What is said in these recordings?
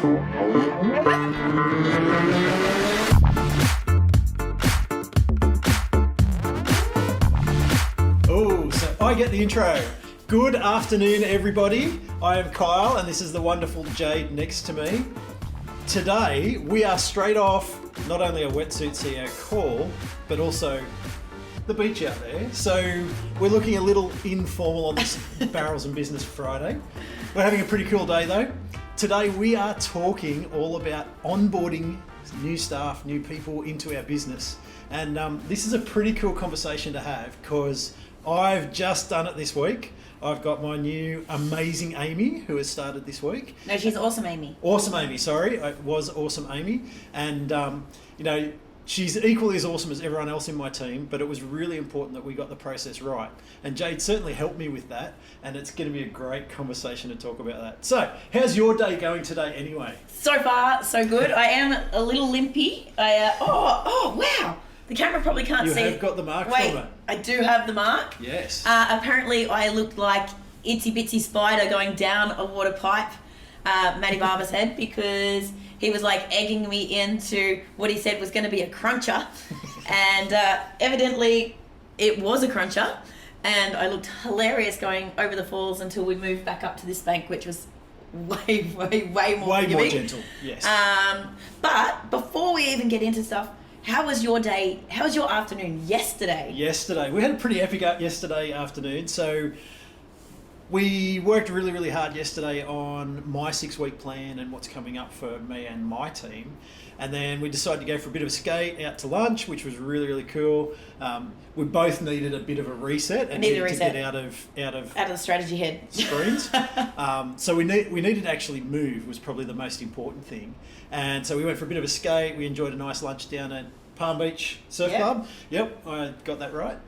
Oh, so I get the intro. Good afternoon, everybody. I am Kyle, and this is the wonderful Jade next to me. Today, we are straight off not only a wetsuit CEO call, but also the beach out there. So we're looking a little informal on this Barrels and Business Friday. We're having a pretty cool day though. Today we are talking all about onboarding new staff, new people into our business. And this is a pretty cool conversation to have because I've just done it this week. I've got my new amazing Amy who has started this week. No, she's awesome Amy. Awesome Amy, sorry. It was awesome Amy. And, she's equally as awesome as everyone else in my team, but it was really important that we got the process right. And Jade certainly helped me with that, and it's going to be a great conversation to talk about that. So, how's your day going today anyway? So far, so good. I am a little limpy. Wow. The camera probably can't see. You have got the mark Wait, from it. I do have the mark. Yes. Apparently, I looked like itsy bitsy spider going down a water pipe, Matty Barber's head, because he was like egging me into what he said was going to be a cruncher, and evidently it was a cruncher, and I looked hilarious going over the falls until we moved back up to this bank, which was way more gentle. Yes. But before we even get into stuff, how was your day? How was your afternoon yesterday? Yesterday. We had a pretty epic yesterday afternoon. So we worked really, really hard yesterday on my 6-week plan and what's coming up for me and my team. And then we decided to go for a bit of a skate out to lunch, which was really, really cool. We both needed a bit of a reset and needed to get out of the strategy head screens. So we needed to actually move was probably the most important thing. And so we went for a bit of a skate. We enjoyed a nice lunch down at Palm Beach Surf Club. Yep, I got that right.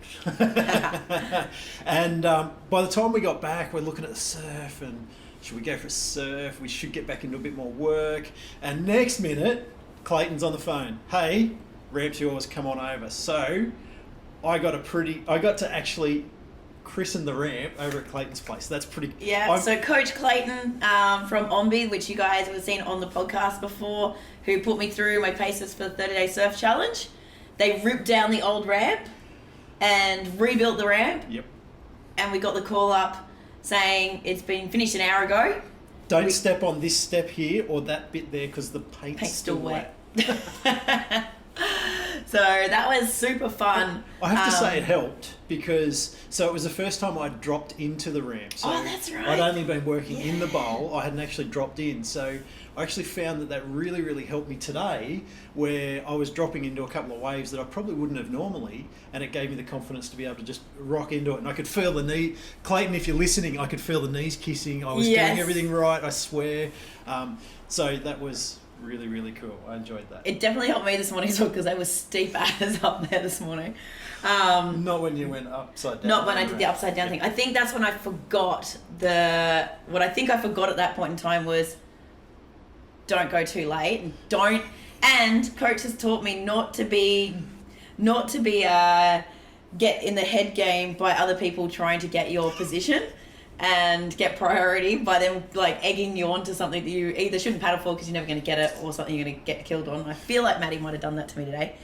And by the time we got back, we're looking at the surf and should we go for a surf? We should get back into a bit more work. And next minute, Clayton's on the phone. Hey, ramp's yours, come on over. So I got to actually christen the ramp over at Clayton's place. That's pretty... Yeah, so Coach Clayton from Ombi, which you guys would have seen on the podcast before, who put me through my paces for the 30-day surf challenge. They ripped down the old ramp and rebuilt the ramp. Yep. And we got the call up saying it's been finished an hour ago. Don't step on this step here or that bit there because the paint's still wet. So that was super fun. I have to say it helped because it was the first time I'd dropped into the ramp. So that's right. I'd only been working in the bowl. I hadn't actually dropped in. So I actually found that really, really helped me today where I was dropping into a couple of waves that I probably wouldn't have normally, and it gave me the confidence to be able to just rock into it. And I could feel the knee. Clayton, if you're listening, I could feel the knees kissing. I was doing everything right, I swear. So that was really, really cool. I enjoyed that. It definitely helped me this morning as well because I was steep as up there this morning. Not when you went upside down. Not when I did the upside down thing. I think that's when I forgot what I think I forgot at that point in time was don't go too late and coach has taught me not to be get in the head game by other people trying to get your position and get priority by them like egging you onto something that you either shouldn't paddle for because you're never going to get it or something you're going to get killed on. I feel like Matty might have done that to me today.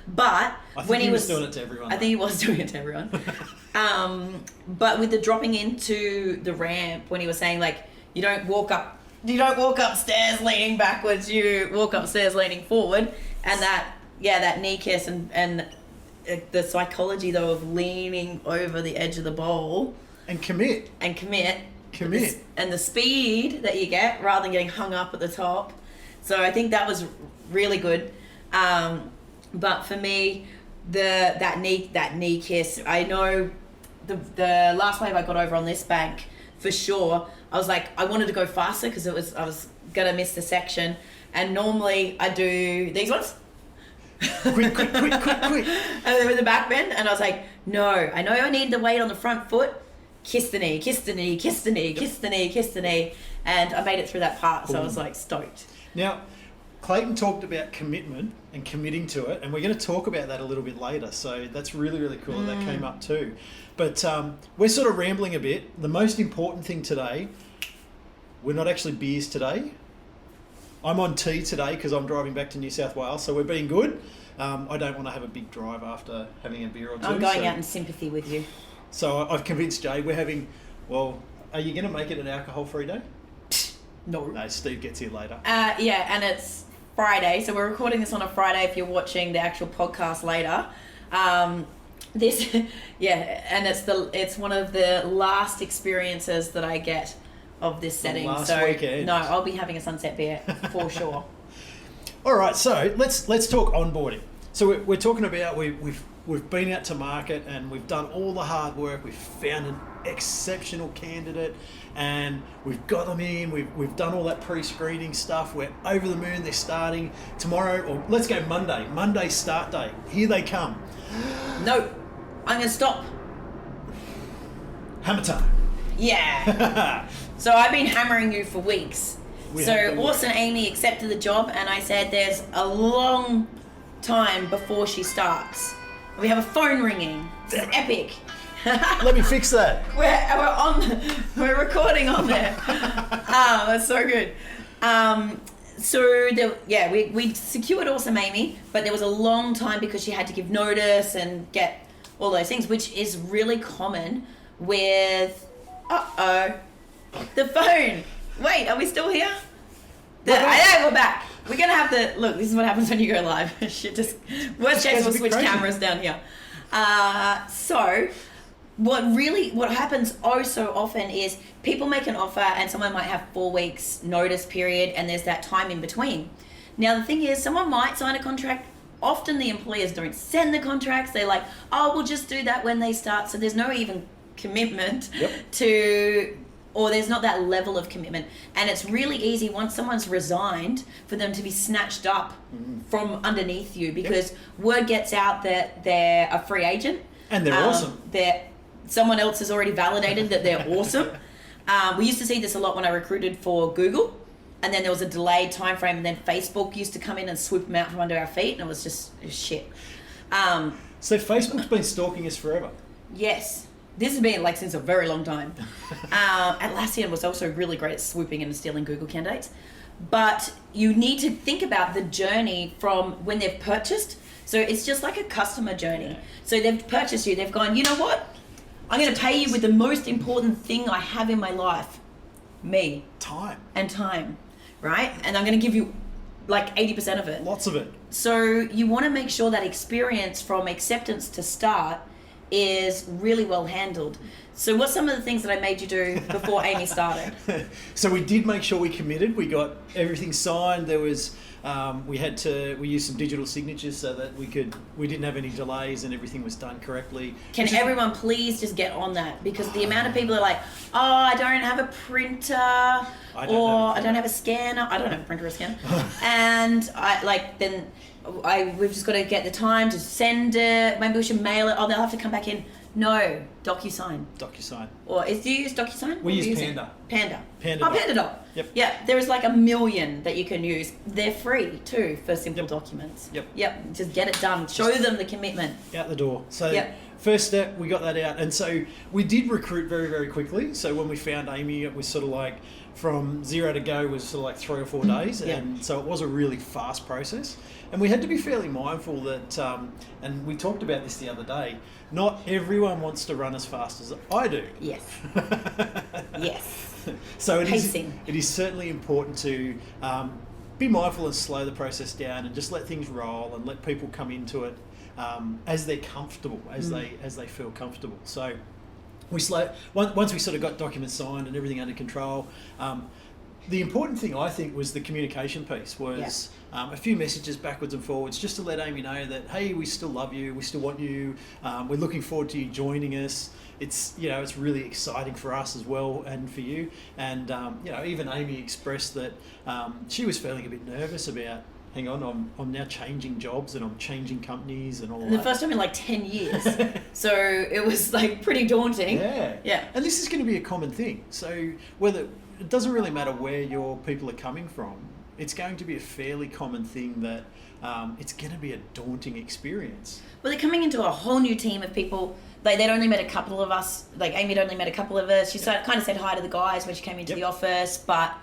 But when he was doing it to everyone. I think he was doing it to everyone. But with the dropping into the ramp, when he was saying like you don't walk upstairs leaning backwards, you walk upstairs leaning forward, and that knee kiss and the psychology though of leaning over the edge of the bowl. And commit. And the speed that you get rather than getting hung up at the top. So I think that was really good. But for me, that knee kiss, I know the last wave I got over on this bank, for sure, I was like, I wanted to go faster because I was going to miss the section. And normally I do these ones. quick. And then with the back bend. And I was like, no, I know I need the weight on the front foot. Kiss the knee. And I made it through that part, so I was like stoked. Now, Clayton talked about commitment and committing to it, and we're going to talk about that a little bit later, so that's really, really cool that came up too. But we're sort of rambling a bit. The most important thing today, we're not actually beers today. I'm on T today because I'm driving back to New South Wales, so we're being good. I don't want to have a big drive after having a beer or two. I'm going out in sympathy with you. So I've convinced Jay we're having, well, are you going to make it an alcohol-free day? No. No, Steve gets here later. Yeah, and it's Friday, so we're recording this on a Friday if you're watching the actual podcast later. And it's one of the last experiences that I get of this setting. Last so weekend. No, I'll be having a sunset beer for sure. All right, so let's talk onboarding. So we're talking about we've been out to market and we've done all the hard work. We've found an exceptional candidate and we've got them in. We've done all that pre-screening stuff. We're over the moon. They're starting tomorrow, or let's go Monday. Monday start day. Here they come. No, I'm gonna stop. Hammer time. Yeah. So I've been hammering you for weeks. So Orson Amy accepted the job, and I said there's a long time before she starts. We have a phone ringing. This is epic. Let me fix that. We're recording on there. That's so good. We secured Awesome Amy, but there was a long time because she had to give notice and get all those things, which is really common with the phone. Wait, are we still here? We're back. We're gonna have to look. This is what happens when you go live. Worst case, we'll switch cameras down here. So what happens so often is people make an offer and someone might have 4 weeks notice period, and there's that time in between. Now the thing is, someone might sign a contract. Often the employers don't send the contracts. They're like, we'll just do that when they start. So there's no even commitment or there's not that level of commitment. And it's really easy once someone's resigned for them to be snatched up from underneath you, because word gets out that they're a free agent. And they're awesome. Someone else has already validated that they're awesome. We used to see this a lot when I recruited for Google. And then there was a delayed time frame, and then Facebook used to come in and swoop them out from under our feet, and it was just shit. So Facebook's been stalking us forever. Yes. This has been since a very long time. Atlassian was also really great at swooping in and stealing Google candidates. But you need to think about the journey from when they've purchased. So it's just like a customer journey. Yeah. So they've purchased you. They've gone, you know what? I'm going to pay you with the most important thing I have in my life. Me. Time. And time. Right? And I'm going to give you 80% of it. Lots of it. So you want to make sure that experience from acceptance to start is really well handled. So what's some of the things that I made you do before Amy started? So we did make sure we committed. We got everything signed. There was we used some digital signatures so that we didn't have any delays and everything was done correctly. Can everyone please just get on that? Because the amount of people are like, I don't have a printer, I don't have a scanner. I don't have a printer or scanner. And we've just got to get the time to send it. Maybe we should mail it. They'll have to come back in. No, DocuSign. Or do you use DocuSign? We use Panda. Panda. PandaDoc. Yep. Yeah, there is a million that you can use. They're free too for simple documents. Yep. Just get it done. Show them the commitment. Out the door. So first step, we got that out. And so we did recruit very, very quickly. So when we found Amy, it was sort of from 0 to go was sort of 3 or 4 days. And so it was a really fast process. And we had to be fairly mindful that, and we talked about this the other day, not everyone wants to run as fast as I do. Yes. Yes. So it is certainly important to be mindful and slow the process down and just let things roll and let people come into it as they're comfortable, as they feel comfortable. So once we sort of got documents signed and everything under control, the important thing I think was the communication piece was a few messages backwards and forwards just to let Amy know that, hey, we still love you, we still want you, we're looking forward to you joining us. It's it's really exciting for us as well and for you. And even Amy expressed that she was feeling a bit nervous about, hang on, I'm now changing jobs and I'm changing companies and all that. The first time in 10 years. So it was pretty daunting. Yeah. And this is going to be a common thing. So it doesn't really matter where your people are coming from, it's going to be a fairly common thing that it's going to be a daunting experience. Well, they're coming into a whole new team of people. They'd only met a couple of us. Amy had only met a couple of us. She kind of said hi to the guys when she came into the office, but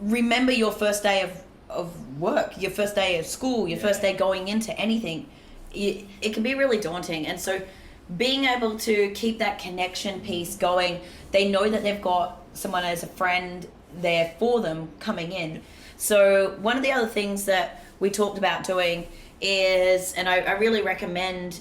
remember your first day of work, your first day of school, your first day going into anything. It can be really daunting. And so being able to keep that connection piece going, they know that they've got someone as a friend there for them coming in. So one of the other things that we talked about doing is, and I really recommend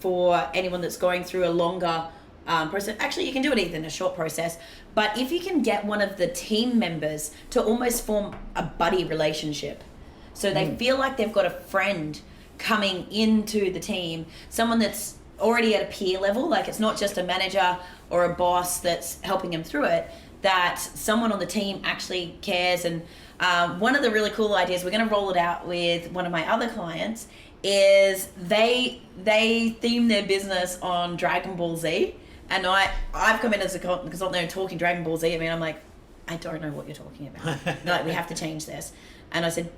for anyone that's going through a longer process, actually you can do it even in a short process, but if you can get one of the team members to almost form a buddy relationship, so they feel like they've got a friend coming into the team, someone that's already at a peer level, like it's not just a manager or a boss that's helping them through it, that someone on the team actually cares. And one of the really cool ideas, we're going to roll it out with one of my other clients, is they theme their business on Dragon Ball Z. And I've come in as a consultant there and talking Dragon Ball Z. I mean, I'm like, I don't know what you're talking about. Like, we have to change this. And I said,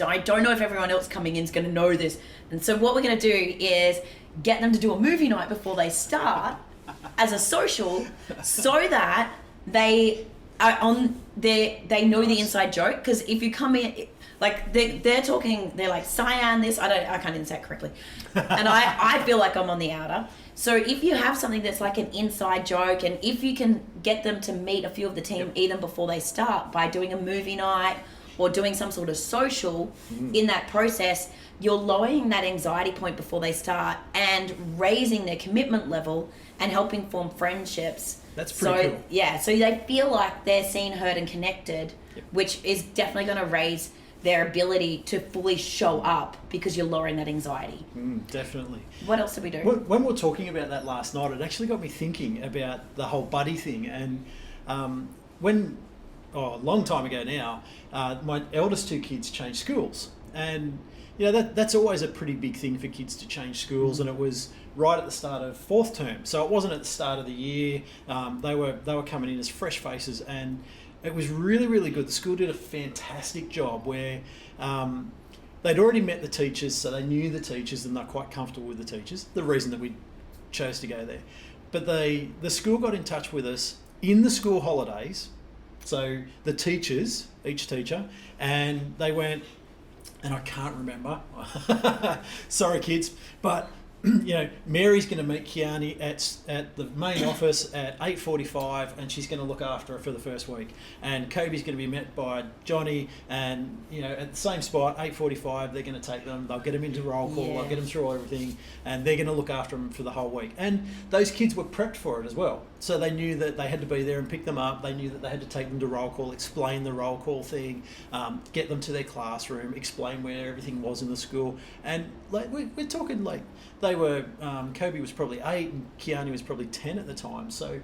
I don't know if everyone else coming in is going to know this. And so what we're going to do is get them to do a movie night before they start as a social, so that they are they know the inside joke. Because if you come in, like they're talking, they're like, cyan this, I can't even say it correctly. And I feel like I'm on the outer. So if you have something that's like an inside joke, and if you can get them to meet a few of the team even before they start by doing a movie night or doing some sort of social in that process, you're lowering that anxiety point before they start and raising their commitment level and helping form friendships. That's pretty cool. Yeah, so they feel like they're seen, heard, and connected, which is definitely going to raise their ability to fully show up because you're lowering that anxiety. Definitely. What else did we do? When we were talking about that last night, it actually got me thinking about the whole buddy thing. And a long time ago now, my eldest two kids changed schools. And that's always a pretty big thing for kids to change schools, and it was right at the start of fourth term. So it wasn't at the start of the year. They were coming in as fresh faces, and it was really, really good. The school did a fantastic job where they'd already met the teachers, so they knew the teachers and they're quite comfortable with the teachers, the reason that we chose to go there. But the school got in touch with us in the school holidays, so the teachers, each teacher, and they went, and I can't remember, sorry kids, but Mary's going to meet Kiani at the main office at 8:45, and she's going to look after her for the first week. And Kobe's going to be met by Johnny, and at the same spot, 8:45, they're going to take them. They'll get them into roll call. They'll get them through everything, and they're going to look after them for the whole week. And those kids were prepped for it as well, so they knew that they had to be there and pick them up. They knew that they had to take them to roll call, explain the roll call thing, get them to their classroom, explain where everything was in the school. And like we're talking like. They were, Kobe was probably 8 and Kiani was probably 10 at the time. So,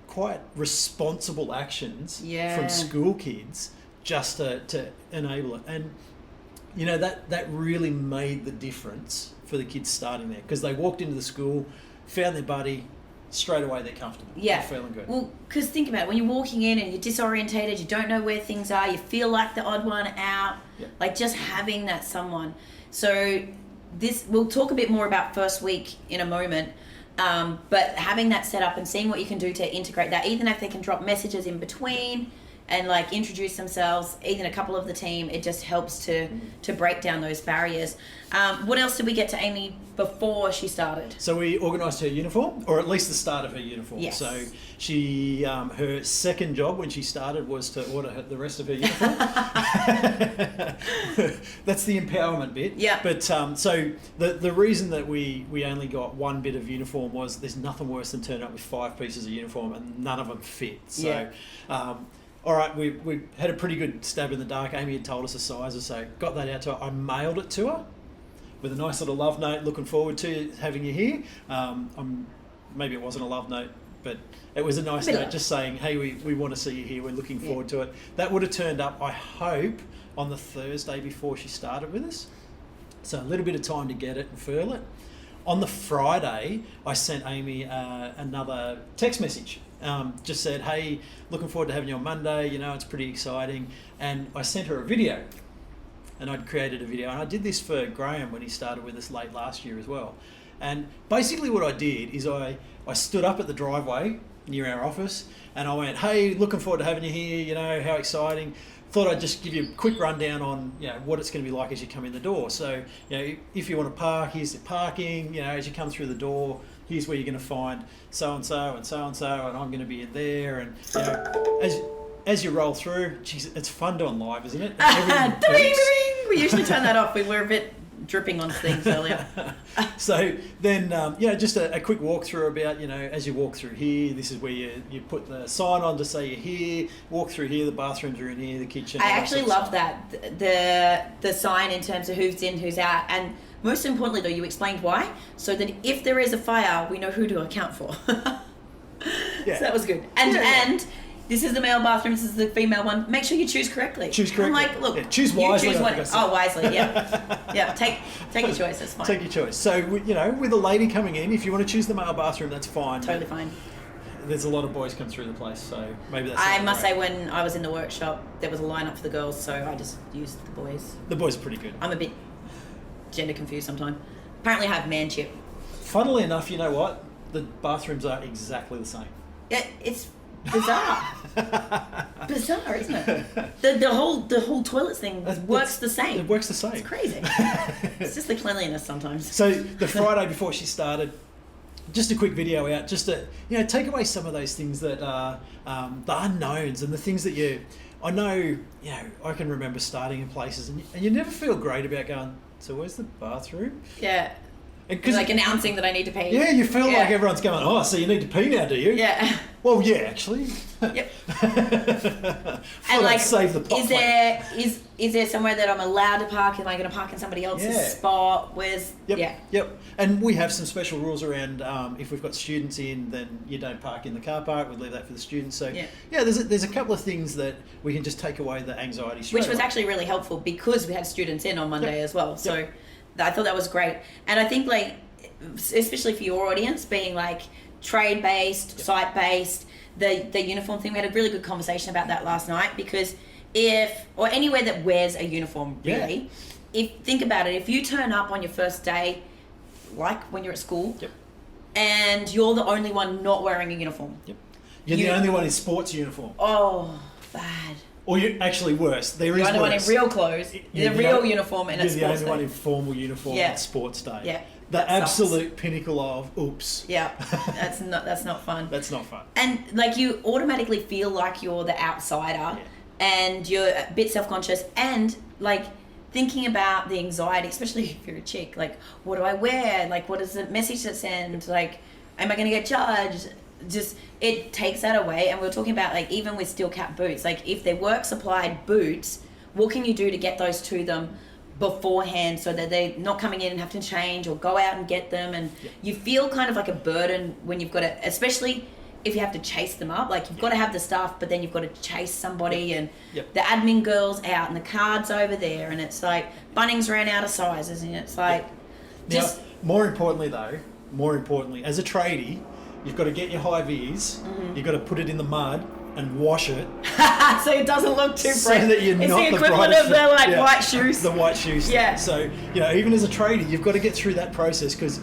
quite responsible actions from school kids just to enable it. And, that really made the difference for the kids starting there, because they walked into the school, found their buddy, straight away they're comfortable. They're feeling good. Well, because think about it, when you're walking in and you're disorientated, you don't know where things are, you feel like the odd one out, like just having that someone. So we'll talk a bit more about first week in a moment, but having that set up and seeing what you can do to integrate that, even if they can drop messages in between and like introduce themselves, even a couple of the team, it just helps to break down those barriers. What else did we get to Amy before she started? So we organised her uniform, or at least the start of her uniform. Yes. So she, her second job when she started was to order the rest of her uniform. That's the empowerment bit. Yeah. But so the reason that we only got one bit of uniform was there's nothing worse than turning up with 5 pieces of uniform and none of them fit. So. All right, we had a pretty good stab in the dark. Amy had told us the sizes, so got that out to her. I mailed it to her with a nice little love note. Looking forward to having you here. Maybe it wasn't a love note, but it was a nice note just saying, hey, we want to see you here. We're looking forward to it. That would have turned up, I hope, on the Thursday before she started with us. So a little bit of time to get it and furl it. On the Friday, I sent Amy another text message. Just said, hey, looking forward to having you on Monday, it's pretty exciting. And I sent her a video, and I'd created a video. And I did this for Graham when he started with us late last year as well. And basically what I did is I stood up at the driveway near our office, and I went, hey, looking forward to having you here, you know, how exciting. Thought I'd just give you a quick rundown on, you know, what it's going to be like as you come in the door. So, you know, if you want to park, here's the parking, you know, as you come through the door, here's where you're going to find so-and-so and so-and-so, and I'm going to be in there. And, you know, as you roll through, geez, it's fun doing live, isn't it? We usually turn that off. We were a bit dripping on things earlier. So then, you know, just a quick walkthrough about, you know, as you walk through here, this is where you put the sign on to say you're here, walk through here, the bathrooms are in here, the kitchen. I actually love that, the sign in terms of who's in, who's out, and most importantly though, you explained why, so that if there is a fire, we know who to account for. Yeah. So that was good. And this is the male bathroom, this is the female one. Make sure you choose correctly. Choose correctly. I'm like, look, choose wisely. You choose one. Oh, wisely, yeah. Yeah, take your choice, that's fine. Take your choice. So, you know, with a lady coming in, if you want to choose the male bathroom, that's fine. Totally fine. There's a lot of boys come through the place, so maybe that's... I must say, when I was in the workshop, there was a line up for the girls, so I just used the boys. The boys are pretty good. I'm a bit gender confused sometimes. Apparently I have man chip. Funnily enough, you know what? The bathrooms are exactly the same. It's bizarre. Bizarre, isn't it? The whole toilets thing works the same. It works the same. It's crazy. It's just the cleanliness sometimes. So the Friday before she started, just a quick video out, just to, you know, take away some of those things that are the unknowns and the things that I know, you know, I can remember starting in places and you never feel great about going, so where's the bathroom? Yeah. Because like announcing that I need to pee. Yeah, you feel like everyone's going, oh, so you need to pee now, do you? Yeah. Well, yeah, actually. Yep. And like, save the pot is there somewhere that I'm allowed to park? Am I going to park in somebody else's spot? Where's Yep. And we have some special rules around if we've got students in, then you don't park in the car park. We leave that for the students. So there's a couple of things that we can just take away the anxiety straight Which was away. actually really helpful because we had students in on Monday as well. So I thought that was great. And I think, like, especially for your audience, being like trade-based, site-based, the uniform thing, we had a really good conversation about that last night, because or anywhere that wears a uniform, really, think about it, if you turn up on your first day, like when you're at school, and you're the only one not wearing a uniform. You're the only one in sports uniform. Oh, bad. Or you're actually worse. There is the only worse. one in real clothes, the real uniform, and it's sports day. You're the only one in formal uniform on sports day. Yeah. The absolute pinnacle of oops. Yeah, that's not fun. That's not fun. And like, you automatically feel like you're the outsider, and you're a bit self-conscious, and like thinking about the anxiety, especially if you're a chick. Like, what do I wear? Like, what is the message to send? Like, am I going to get judged? Just, it takes that away. And we were talking about, like, even with steel cap boots, like if they're work supplied boots, what can you do to get those to them beforehand so that they're not coming in and have to change or go out and get them? And you feel kind of like a burden when you've got to, especially if you have to chase them up. Like, you've got to have the stuff, but then you've got to chase somebody, and the admin girl's out and the card's over there, and it's like Bunnings ran out of sizes, and it's like just... Now, more importantly, as a tradie, you've got to get your high vis, you've got to put it in the mud and wash it. So it doesn't look too so that you're it's not the equivalent of the white shoes. The white shoes. Yeah. So, you know, even as a tradie, you've got to get through that process, because,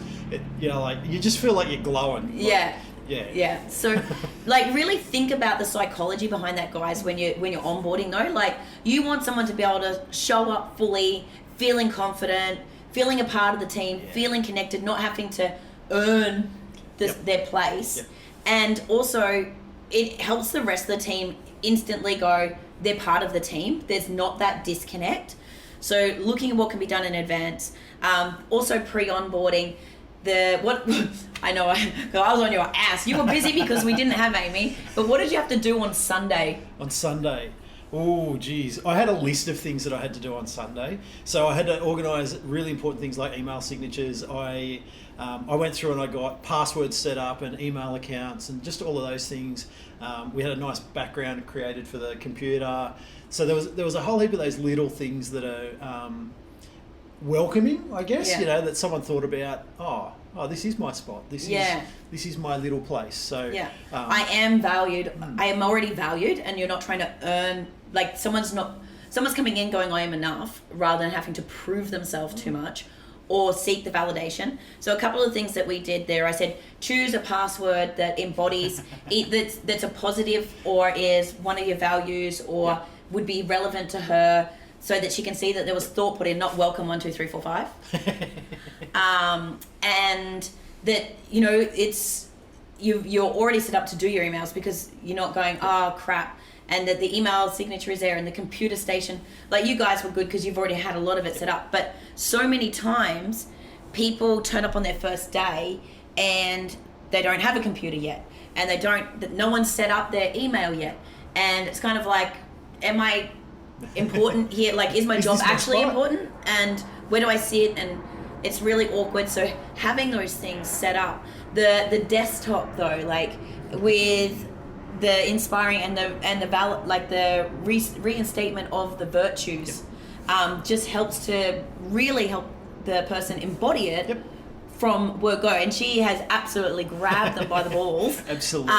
you know, like, you just feel like you're glowing. Like, Yeah. So, like, really think about the psychology behind that, guys, when you're onboarding, though. Like, you want someone to be able to show up fully, feeling confident, feeling a part of the team, feeling connected, not having to earn their place. And also, it helps the rest of the team instantly go, they're part of the team. There's not that disconnect. So looking at what can be done in advance. Also pre-onboarding. I know, I was on your ass. You were busy because we didn't have Amy. But what did you have to do on Sunday? On Sunday? Oh, geez. I had a list of things that I had to do on Sunday. So I had to organise really important things like email signatures. I went through and I got passwords set up and email accounts and just all of those things. We had a nice background created for the computer. So there was a whole heap of those little things that are welcoming, I guess, you know, that someone thought about, oh, this is my spot. This is my little place. So I am valued. I am already valued, and you're not trying to earn, like, someone's coming in going, I am enough, rather than having to prove themselves too much. or seek the validation. So a couple of things that we did there, I said, choose a password that embodies, that's a positive or is one of your values or would be relevant to her, so that she can see that there was thought put in, not welcome 1, 2, 3, 4, 5. And that, you know, it's, you're already set up to do your emails because you're not going, oh crap, and that the email signature is there and the computer station. Like, you guys were good because you've already had a lot of it set up, but so many times people turn up on their first day and they don't have a computer yet, and no one's set up their email yet, and it's kind of like, am I important here? Like, is my job actually important, and where do I sit? And it's really awkward. So having those things set up, the desktop though, like with the inspiring and the valid, like the reinstatement of the virtues, just helps to really help the person embody it from word go. And she has absolutely grabbed them by the balls, absolutely,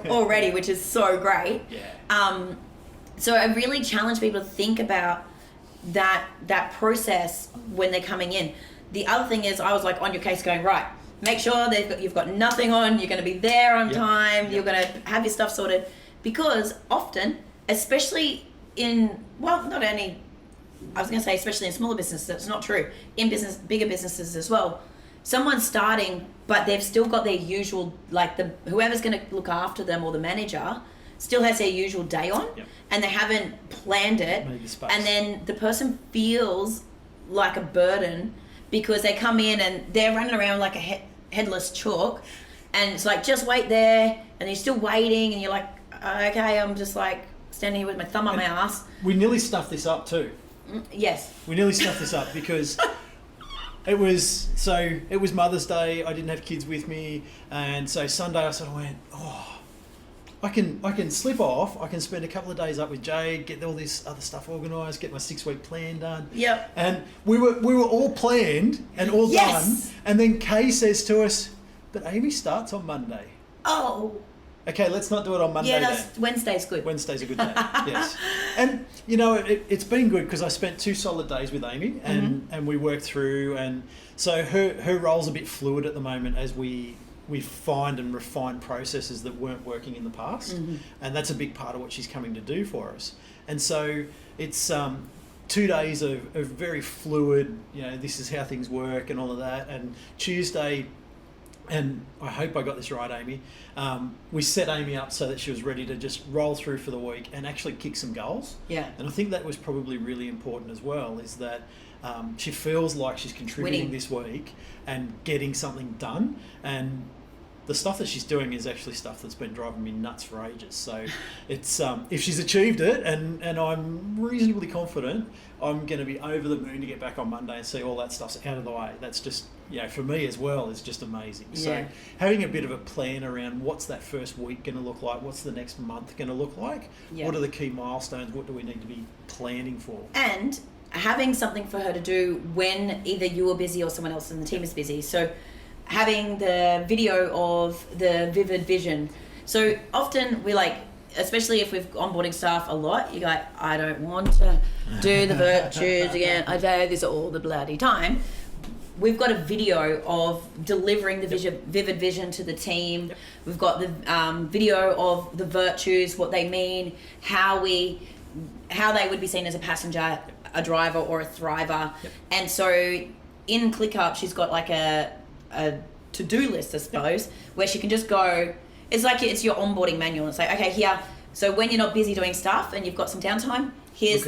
already, which is so great. So I really challenge people to think about that process when they're coming in. The other thing is, I was like on your case going, right, make sure you've got nothing on, you're going to be there on time, you're going to have your stuff sorted. Because often, especially in, well, not only, I was going to say especially in smaller businesses, that's not true, in bigger businesses as well, someone's starting, but they've still got their usual, like whoever's going to look after them or the manager still has their usual day on, and they haven't planned it, and then the person feels like a burden because they come in and they're running around like a headless chalk, and it's like, just wait there, and you're still waiting, and you're like, okay, I'm just like standing here with my thumb up my ass. We nearly stuffed this up too. Yes. We nearly stuffed this up because it was Mother's Day, I didn't have kids with me, and so Sunday I sort of went, I can slip off. I can spend a couple of days up with Jade, get all this other stuff organised, get my 6-week plan done. Yep. And we were all planned and all done. And then Kay says to us, "But Amy starts on Monday." Oh. Okay, let's not do it on Monday. Yeah, Wednesday's good. Wednesday's a good day. Yes. And you know, it's been good because I spent 2 solid days with Amy, and we worked through, and so her role's a bit fluid at the moment as we find and refine processes that weren't working in the past, and that's a big part of what she's coming to do for us. And so it's 2 days of very fluid, you know, this is how things work and all of that. And Tuesday, and I hope I got this right, Amy, we set Amy up so that she was ready to just roll through for the week and actually kick some goals. Yeah. And I think that was probably really important as well, is that she feels like she's contributing this week and getting something done. And the stuff that she's doing is actually stuff that's been driving me nuts for ages. So it's if she's achieved it, and I'm reasonably confident, I'm going to be over the moon to get back on Monday and see all that stuff's out of the way. That's just, you know, for me as well, is just amazing. Yeah. So having a bit of a plan around what's that first week going to look like, what's the next month going to look like, what are the key milestones, what do we need to be planning for? And having something for her to do when either you are busy or someone else in the team is busy. So having the video of the vivid vision. So often we like, especially if we've onboarding staff a lot, you're like, I don't want to do the virtues again. I do this all the bloody time. We've got a video of delivering the vivid vision to the team. We've got the video of the virtues, what they mean, how they would be seen as a passenger, a driver, or a thriver. And so in ClickUp, she's got like a to-do list, I suppose, where she can just go, it's like it's your onboarding manual. It's like, okay, here, so when you're not busy doing stuff and you've got some downtime, here's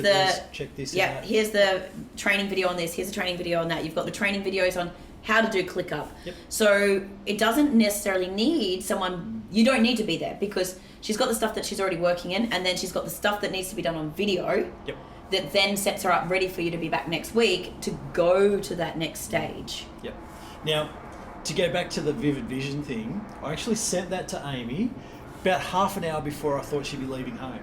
check this out. Here's the training video on this, here's the training video on that. You've got the training videos on how to do ClickUp. So it doesn't necessarily need someone, you don't need to be there, because she's got the stuff that she's already working in, and then she's got the stuff that needs to be done on video. That then sets her up ready for you to be back next week to go to that next stage. Now, to go back to the vivid vision thing, I actually sent that to Amy about half an hour before I thought she'd be leaving home,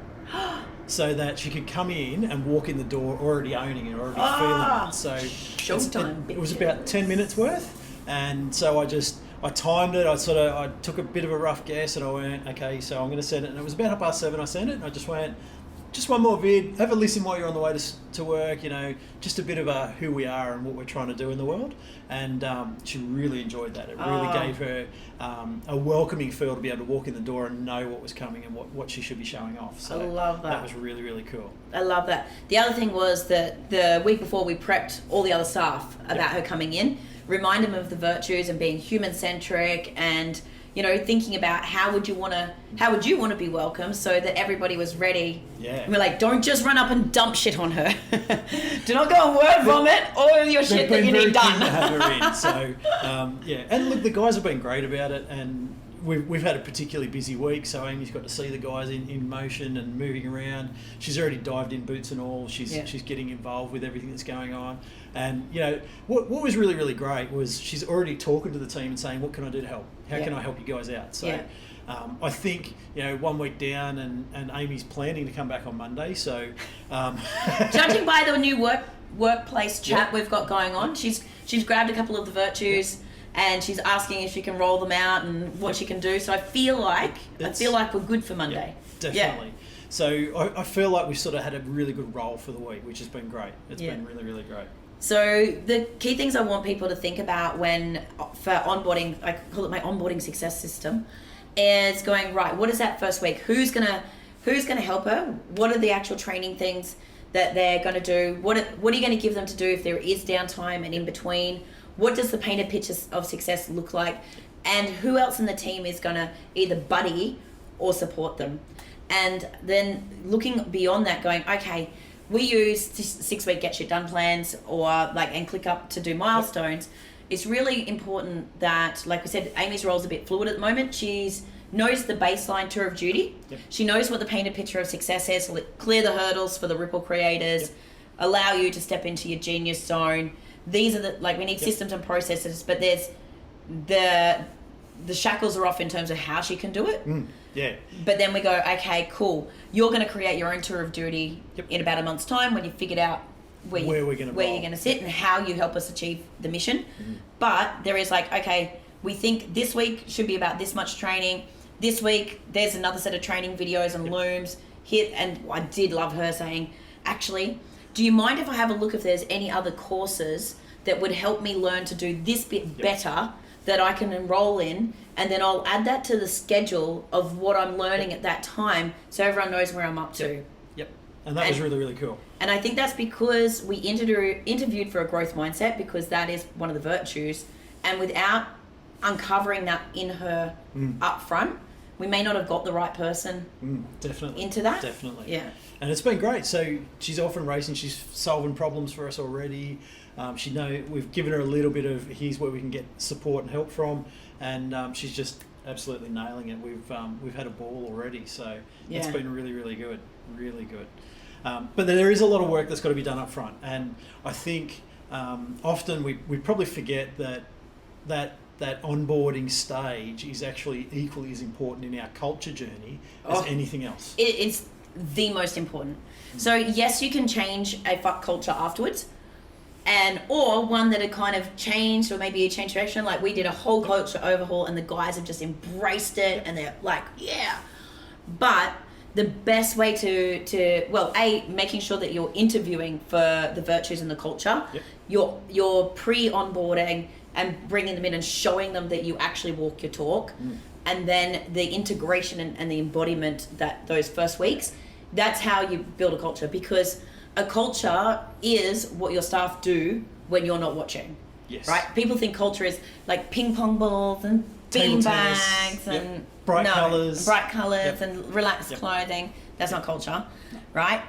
so that she could come in and walk in the door already owning it, already feeling it. So it was about 10 minutes worth, and so I timed it. I took a bit of a rough guess, and I went, okay, so I'm going to send it. And it was about 7:30 I sent it, and I just went, just one more vid, have a listen while you're on the way to work, you know, just a bit of who we are and what we're trying to do in the world. And she really enjoyed that. It really gave her a welcoming feel to be able to walk in the door and know what was coming and what she should be showing off. So I love that. That was really, really cool. I love that. The other thing was that the week before we prepped all the other staff about her coming in, remind them of the virtues and being human-centric and, you know, thinking about how would you want to be welcome so that everybody was ready. Yeah. And we're like, don't just run up and dump shit on her. Do not go and word vomit all your shit that you need done. To have her in. So, yeah. And look, the guys have been great about it, and we've had a particularly busy week, so Amy's got to see the guys in motion and moving around. She's already dived in, boots and all. She's getting involved with everything that's going on. And, you know, what was really, really great was she's already talking to the team and saying, what can I do to help? How can I help you guys out? So I think, you know, 1 week down and Amy's planning to come back on Monday. So judging by the new workplace chat we've got going on, she's grabbed a couple of the virtues and she's asking if she can roll them out and what she can do. So I feel like we're good for Monday. Yeah, definitely. Yeah. So I feel like we've sort of had a really good role for the week, which has been great. It's been really, really great. So the key things I want people to think about for onboarding, I call it my onboarding success system, is going, right, what is that first week? Who's gonna help her? What are the actual training things that they're gonna do? What are you gonna give them to do if there is downtime and in between? What does the painted picture of success look like? And who else in the team is gonna either buddy or support them? And then looking beyond that, going, okay, we use 6-week get shit done plans and click up to do milestones. It's really important that, like we said, Amy's role is a bit fluid at the moment. She knows the baseline tour of duty. Yep. She knows what the painted picture of success is. So clear the hurdles for the Ripple creators, allow you to step into your genius zone. These are we need systems and processes, but there's the shackles are off in terms of how she can do it. Yeah. But then we go, okay, cool. You're going to create your own tour of duty in about a month's time when you figured out where you're going to sit and how you help us achieve the mission. Mm-hmm. But there is okay, we think this week should be about this much training. This week there's another set of training videos and looms here. And I did love her saying, actually, do you mind if I have a look if there's any other courses that would help me learn to do this bit better that I can enroll in, and then I'll add that to the schedule of what I'm learning at that time so everyone knows where I'm up to. Yep. And that was really, really cool. And I think that's because we interviewed for a growth mindset, because that is one of the virtues, and without uncovering that in her up front, we may not have got the right person into that. Definitely. Yeah. And it's been great. So she's off and racing. She's solving problems for us already. We've given her a little bit of here's where we can get support and help from, and she's just absolutely nailing it. We've had a ball already, so it's been really, really good, really good. But there is a lot of work that's got to be done up front, and I think often we probably forget that onboarding stage is actually equally as important in our culture journey as anything else. It's the most important. So yes, you can change a fuck culture afterwards, or one that had kind of changed, or maybe a change direction. Like we did a whole culture overhaul and the guys have just embraced it and they're like, yeah. But the best way to making sure that you're interviewing for the virtues and the culture, you're pre-onboarding and bringing them in and showing them that you actually walk your talk. And then the integration and the embodiment that those first weeks, that's how you build a culture, because a culture is what your staff do when you're not watching. Yes. Right? People think culture is like ping pong balls and bean bags and bright colours and relaxed clothing. That's not culture, right?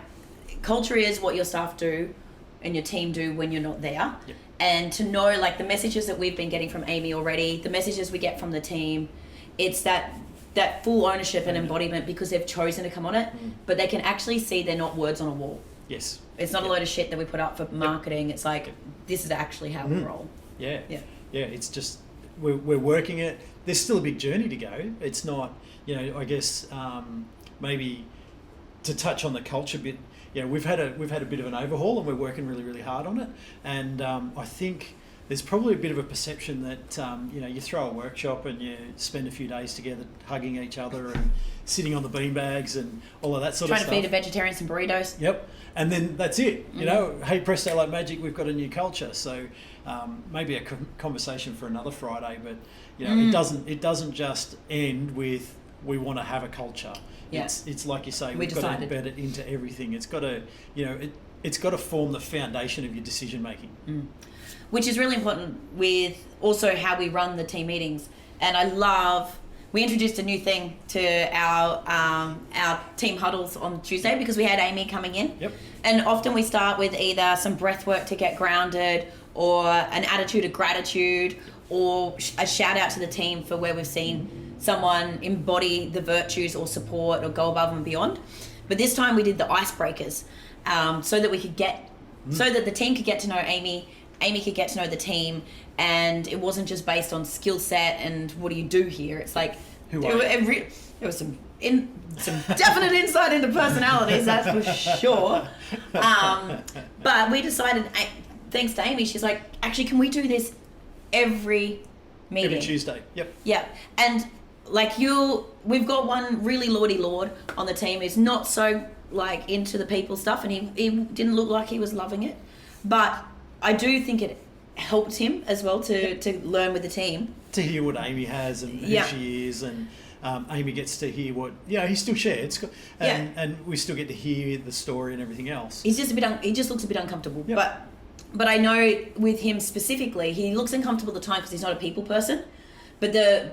Culture is what your staff do and your team do when you're not there. Yep. And to know the messages that we've been getting from Amy already, the messages we get from the team, it's that full ownership and embodiment, because they've chosen to come on it, but they can actually see they're not words on a wall. Yes. It's not a load of shit that we put up for marketing. It's this is actually how we roll. Yeah. It's just we're working it. There's still a big journey to go. It's not, I guess maybe to touch on the culture bit. We've had a bit of an overhaul and we're working really, really hard on it. And I think there's probably a bit of a perception that you throw a workshop and you spend a few days together hugging each other and sitting on the beanbags and all of that sort of stuff. Trying to feed a vegetarian some burritos. Yep. And then that's it. You know, hey, presto like magic, we've got a new culture. So maybe a conversation for another Friday, but it doesn't just end with we want to have a culture. Yeah. It's like you say, we've got to embed it into everything. It's got to, it's got to form the foundation of your decision making. Which is really important with also how we run the team meetings. And we introduced a new thing to our team huddles on Tuesday because we had Amy coming in. Yep. And often we start with either some breath work to get grounded or an attitude of gratitude or a shout out to the team for where we've seen someone embody the virtues or support or go above and beyond. But this time we did the icebreakers so that we could so that the team could get to know Amy could get to know the team, and it wasn't just based on skill set and what do you do here. It's like there was some definite insight into personalities, that's for sure. But we decided, thanks to Amy, she's like, actually, can we do this every meeting? Every Tuesday. Yep. Yeah, and like we've got one really lordy lord on the team who's not so like into the people stuff, and he didn't look like he was loving it, but I do think it helped him as well to learn with the team. To hear what Amy has and who she is, and Amy gets to hear what he still shares, and we still get to hear the story and everything else. He's just he just looks a bit uncomfortable, but I know with him specifically, he looks uncomfortable at the time because he's not a people person, but the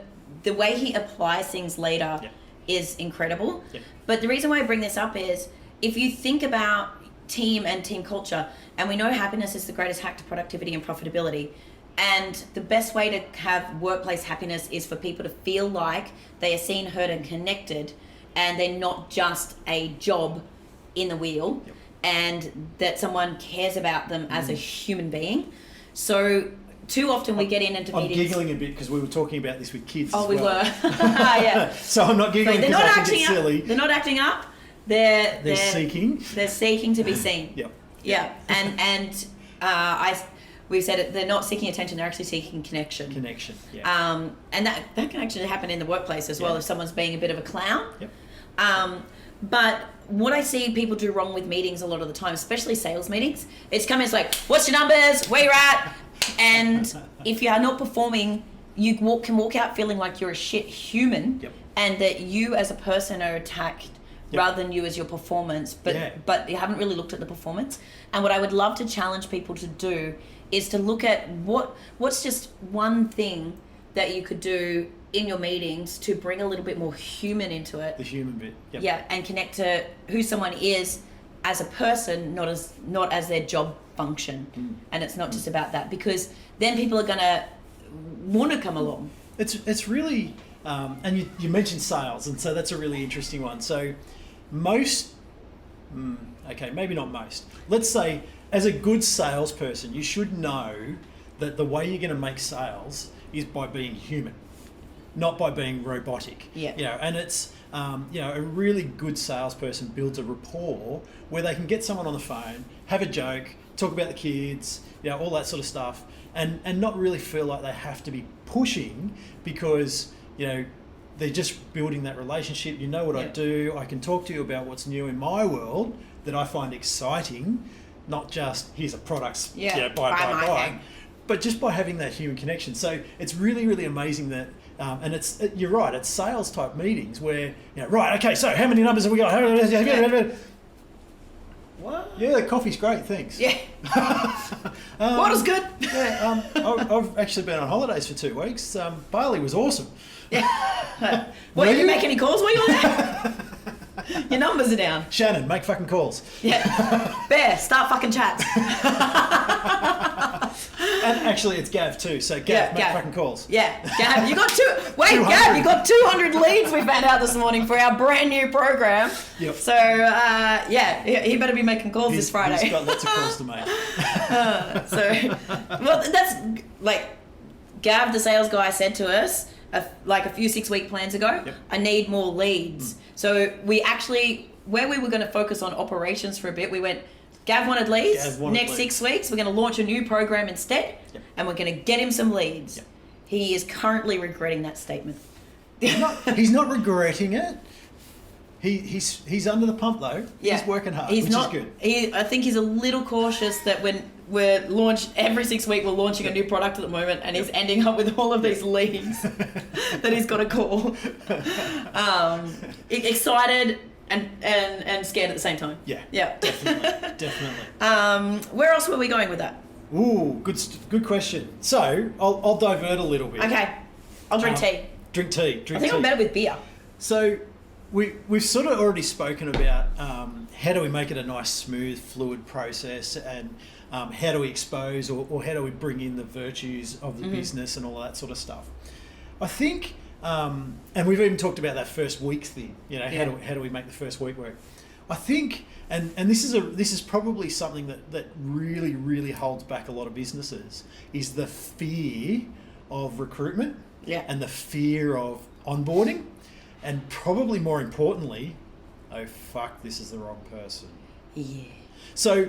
way he applies things later is incredible. But the reason why I bring this up is if you think about team and team culture, and we know happiness is the greatest hack to productivity and profitability, and the best way to have workplace happiness is for people to feel like they are seen, heard and connected, and they're not just a job in the wheel, and that someone cares about them as a human being. So too often we get into meetings. I'm giggling a bit because we were talking about this with kids we well. were. Yeah. So I'm not giggling because I think it's silly. They're not acting up. They're seeking. They're seeking to be seen. Yep. Yeah. And we've said it. They're not seeking attention. They're actually seeking connection. Connection. Yeah. And that can actually happen in the workplace as well if someone's being a bit of a clown. Yep. But what I see people do wrong with meetings a lot of the time, especially sales meetings, it's coming as like, what's your numbers? Where you're at? And if you are not performing, you can walk out feeling like you're a shit human, and that you as a person are attacked rather than you as your performance. But you haven't really looked at the performance. And what I would love to challenge people to do is to look at what's just one thing that you could do in your meetings to bring a little bit more human into it. The human bit. Yep. Yeah, and connect to who someone is as a person, not as their job function. And it's not just about that, because then people are going to want to come along. It's really, and you mentioned sales, and so that's a really interesting one. So maybe not most. Let's say as a good salesperson, you should know that the way you're going to make sales is by being human, not by being robotic. Yeah. And it's, a really good salesperson builds a rapport where they can get someone on the phone, have a joke, talk about the kids, all that sort of stuff, and not really feel like they have to be pushing because, they're just building that relationship. You know what I do. I can talk to you about what's new in my world that I find exciting, not just here's a product, buy. But just by having that human connection. So it's really, really amazing that, and you're right, it's sales type meetings where, so how many numbers have we got? What? Yeah, the coffee's great, thanks. Yeah. Water's good. Yeah, I've actually been on holidays for 2 weeks. Bali was awesome. Yeah. What, you didn't make any calls while you were there? Your numbers are down. Shannon, make fucking calls. Yeah. Bear, start fucking chats. And actually, it's Gav too. So Gav, make fucking calls. Yeah, Gav, you got Gav, you got 200 leads we found out this morning for our brand new program. Yep. So, he better be making calls this Friday. He's got lots of calls to make. That's like Gav, the sales guy, said to us a few 6-week plans ago, I need more leads. So we actually, where we were going to focus on operations for a bit, we went, Gav wanted leads. Gav wanted Next leads. 6 weeks, we're going to launch a new program instead, and we're going to get him some leads. Yep. He is currently regretting that statement. He's not regretting it. He's under the pump though. Yeah. He's working hard, He's which not, is good. I think he's a little cautious that when we're launched every 6 weeks, we're launching a new product at the moment, and he's ending up with all of these leads that he's got to call. Excited and scared at the same time. Yeah. Yeah. Definitely. Where else were we going with that? Ooh, good question. So I'll divert a little bit. Okay, I'll drink tea. Drink tea. I think I'm better with beer. So we've sort of already spoken about how do we make it a nice, smooth, fluid process, and how do we expose or how do we bring in the virtues of the business and all that sort of stuff. I think, and we've even talked about that first week thing. You know, how do we make the first week work? I think, and this is probably something that really, really holds back a lot of businesses, is the fear of recruitment and the fear of onboarding. And probably more importantly, oh fuck, this is the wrong person. Yeah. So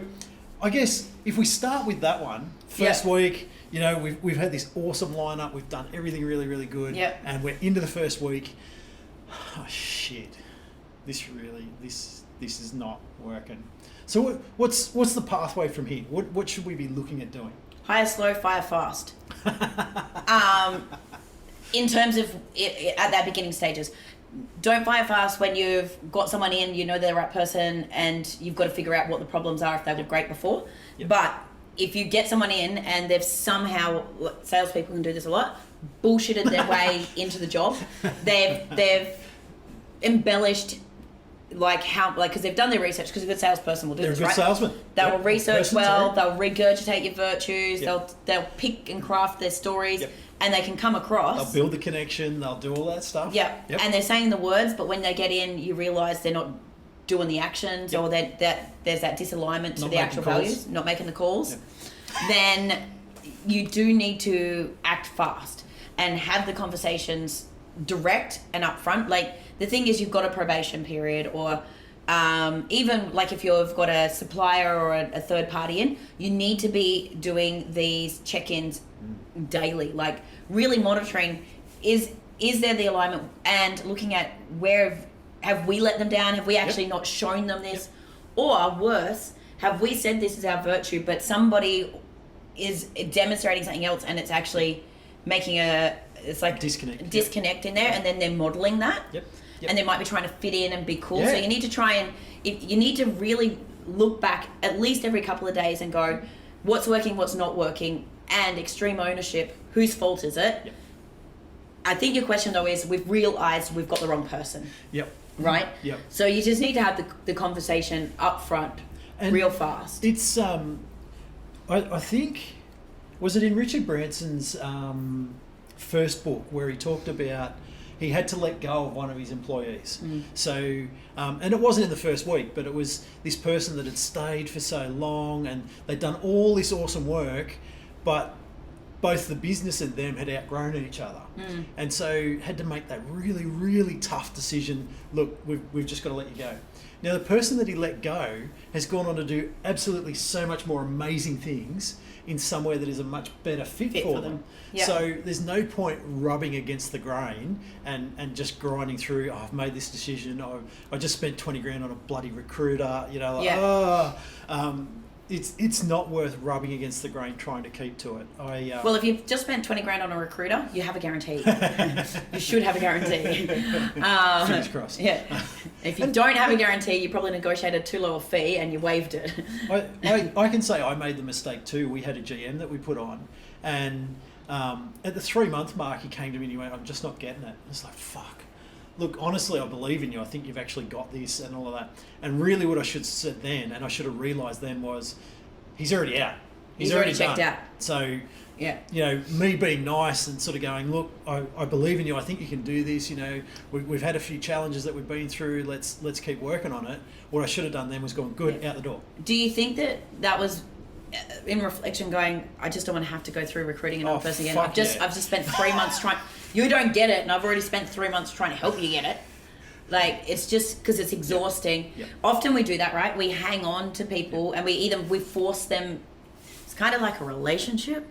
I guess if we start with that one, first week, you know, we've had this awesome lineup, we've done everything really, really good, and we're into the first week. Oh shit, this is not working. So what's the pathway from here? What should we be looking at doing? Hire slow, fire fast. In terms of at that beginning stages, don't fire fast when you've got someone in, you know they're the right person, and you've got to figure out what the problems are if they were great before. But if you get someone in and they've somehow, salespeople can do this a lot, bullshitted their way into the job, they've embellished because they've done their research, because a good salesperson will do this, right? They're a good salesman. They will research well, they'll regurgitate your virtues, they'll pick and craft their stories, and they can come across. They'll build the connection, they'll do all that stuff. Yep. And they're saying the words, but when they get in, you realise they're not doing the actions, or that there's that disalignment to the actual values, not making the calls. Then you do need to act fast and have the conversations direct and upfront. Like, the thing is, you've got a probation period, or even like if you've got a supplier or a third party in, you need to be doing these check-ins daily, like really monitoring is there the alignment, and looking at where have we let them down, have we actually not shown them this, or worse, have we said this is our virtue but somebody is demonstrating something else, and it's actually making it's like disconnect in there, and then they're modeling that. And they might be trying to fit in and be cool. So you need to try and you need to really look back at least every couple of days and go, what's working, what's not working, and extreme ownership. Whose fault is it? I think your question though is, we've realised we've got the wrong person. Right? So you just need to have the conversation up front, and real fast. It's I think, was it in Richard Branson's first book where he talked about he had to let go of one of his employees. So, and it wasn't in the first week, but it was this person that had stayed for so long, and they'd done all this awesome work, but both the business and them had outgrown each other. And so had to make that really, really tough decision. Look, we've just got to let you go. Now, the person that he let go has gone on to do absolutely so much more amazing things in somewhere that is a much better fit for them. So there's no point rubbing against the grain and just grinding through, I've made this decision, I just spent 20 grand on a bloody recruiter, you know, it's not worth rubbing against the grain trying to keep to it. Well, if you've just spent 20 grand on a recruiter, you have a guarantee. You should have a guarantee. Fingers crossed. If you don't have a guarantee, you probably negotiated too low a fee and you waived it. I can say I made the mistake too. We had a GM that we put on, and at the 3-month mark, he came to me and he went, I'm just not getting it. It's like, fuck. Look, honestly, I believe in you. I think you've actually got this and all of that. And really what I should have said then, and I should have realised then, was he's already out. He's already checked done. out. So, you know, me being nice and sort of going, look, I believe in you. I think you can do this. You know, we've had a few challenges that we've been through. Let's keep working on it. What I should have done then was gone, good, out the door. Do you think that was, in reflection, going, I just don't want to have to go through recruiting another person again. I've just spent 3 months trying. You don't get it, and I've already spent 3 months trying to help you get it. Like, it's just because it's exhausting. Yep. Often we do that, right? We hang on to people and we force them. It's kind of like a relationship.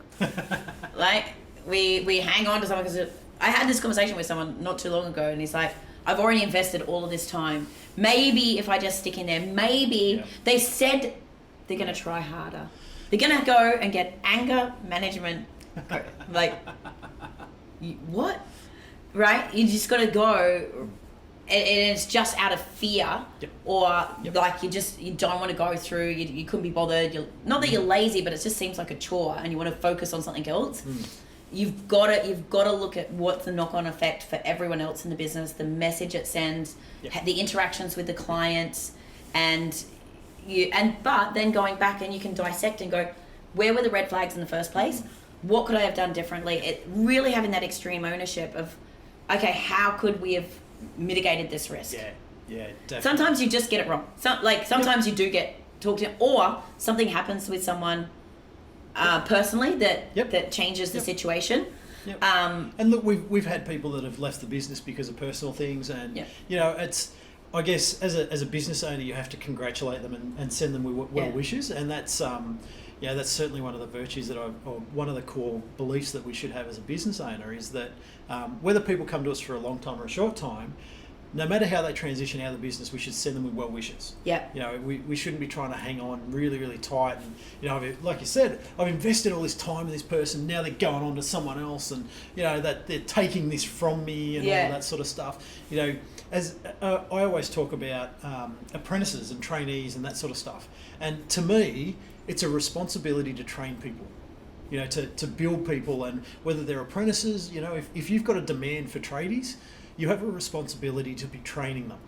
Like, we hang on to someone because I had this conversation with someone not too long ago, and he's like, I've already invested all of this time. Maybe if I just stick in there, maybe they said they're going to try harder. They're going to go and get anger management. Like, what? Right? You just got to go, and it's just out of fear, or like you don't want to go through. You couldn't be bothered. Not that you're lazy, but it just seems like a chore, and you want to focus on something else. You've got to look at what's the knock-on effect for everyone else in the business, the message it sends, the interactions with the clients, but then going back and you can dissect and go, where were the red flags in the first place? What could I have done differently? It really having that extreme ownership of, okay, how could we have mitigated this risk? Yeah, definitely. Sometimes you just get it wrong. Sometimes you do get talked to, or something happens with someone personally that changes the situation. And look, we've had people that have left the business because of personal things, and you know, it's, I guess as a business owner, you have to congratulate them and send them well wishes, and that's that's certainly one of the virtues that or one of the core beliefs that we should have as a business owner is that whether people come to us for a long time or a short time, no matter how they transition out of the business, we should send them with well wishes. You know, we shouldn't be trying to hang on really, really tight. And, you know, like you said, I've invested all this time in this person. Now they're going on to someone else, and, you know, that they're taking this from me and all that sort of stuff. You know, as I always talk about apprentices and trainees and that sort of stuff. And to me, it's a responsibility to train people. You know, to build people, and whether they're apprentices, you know, if you've got a demand for tradies, you have a responsibility to be training them.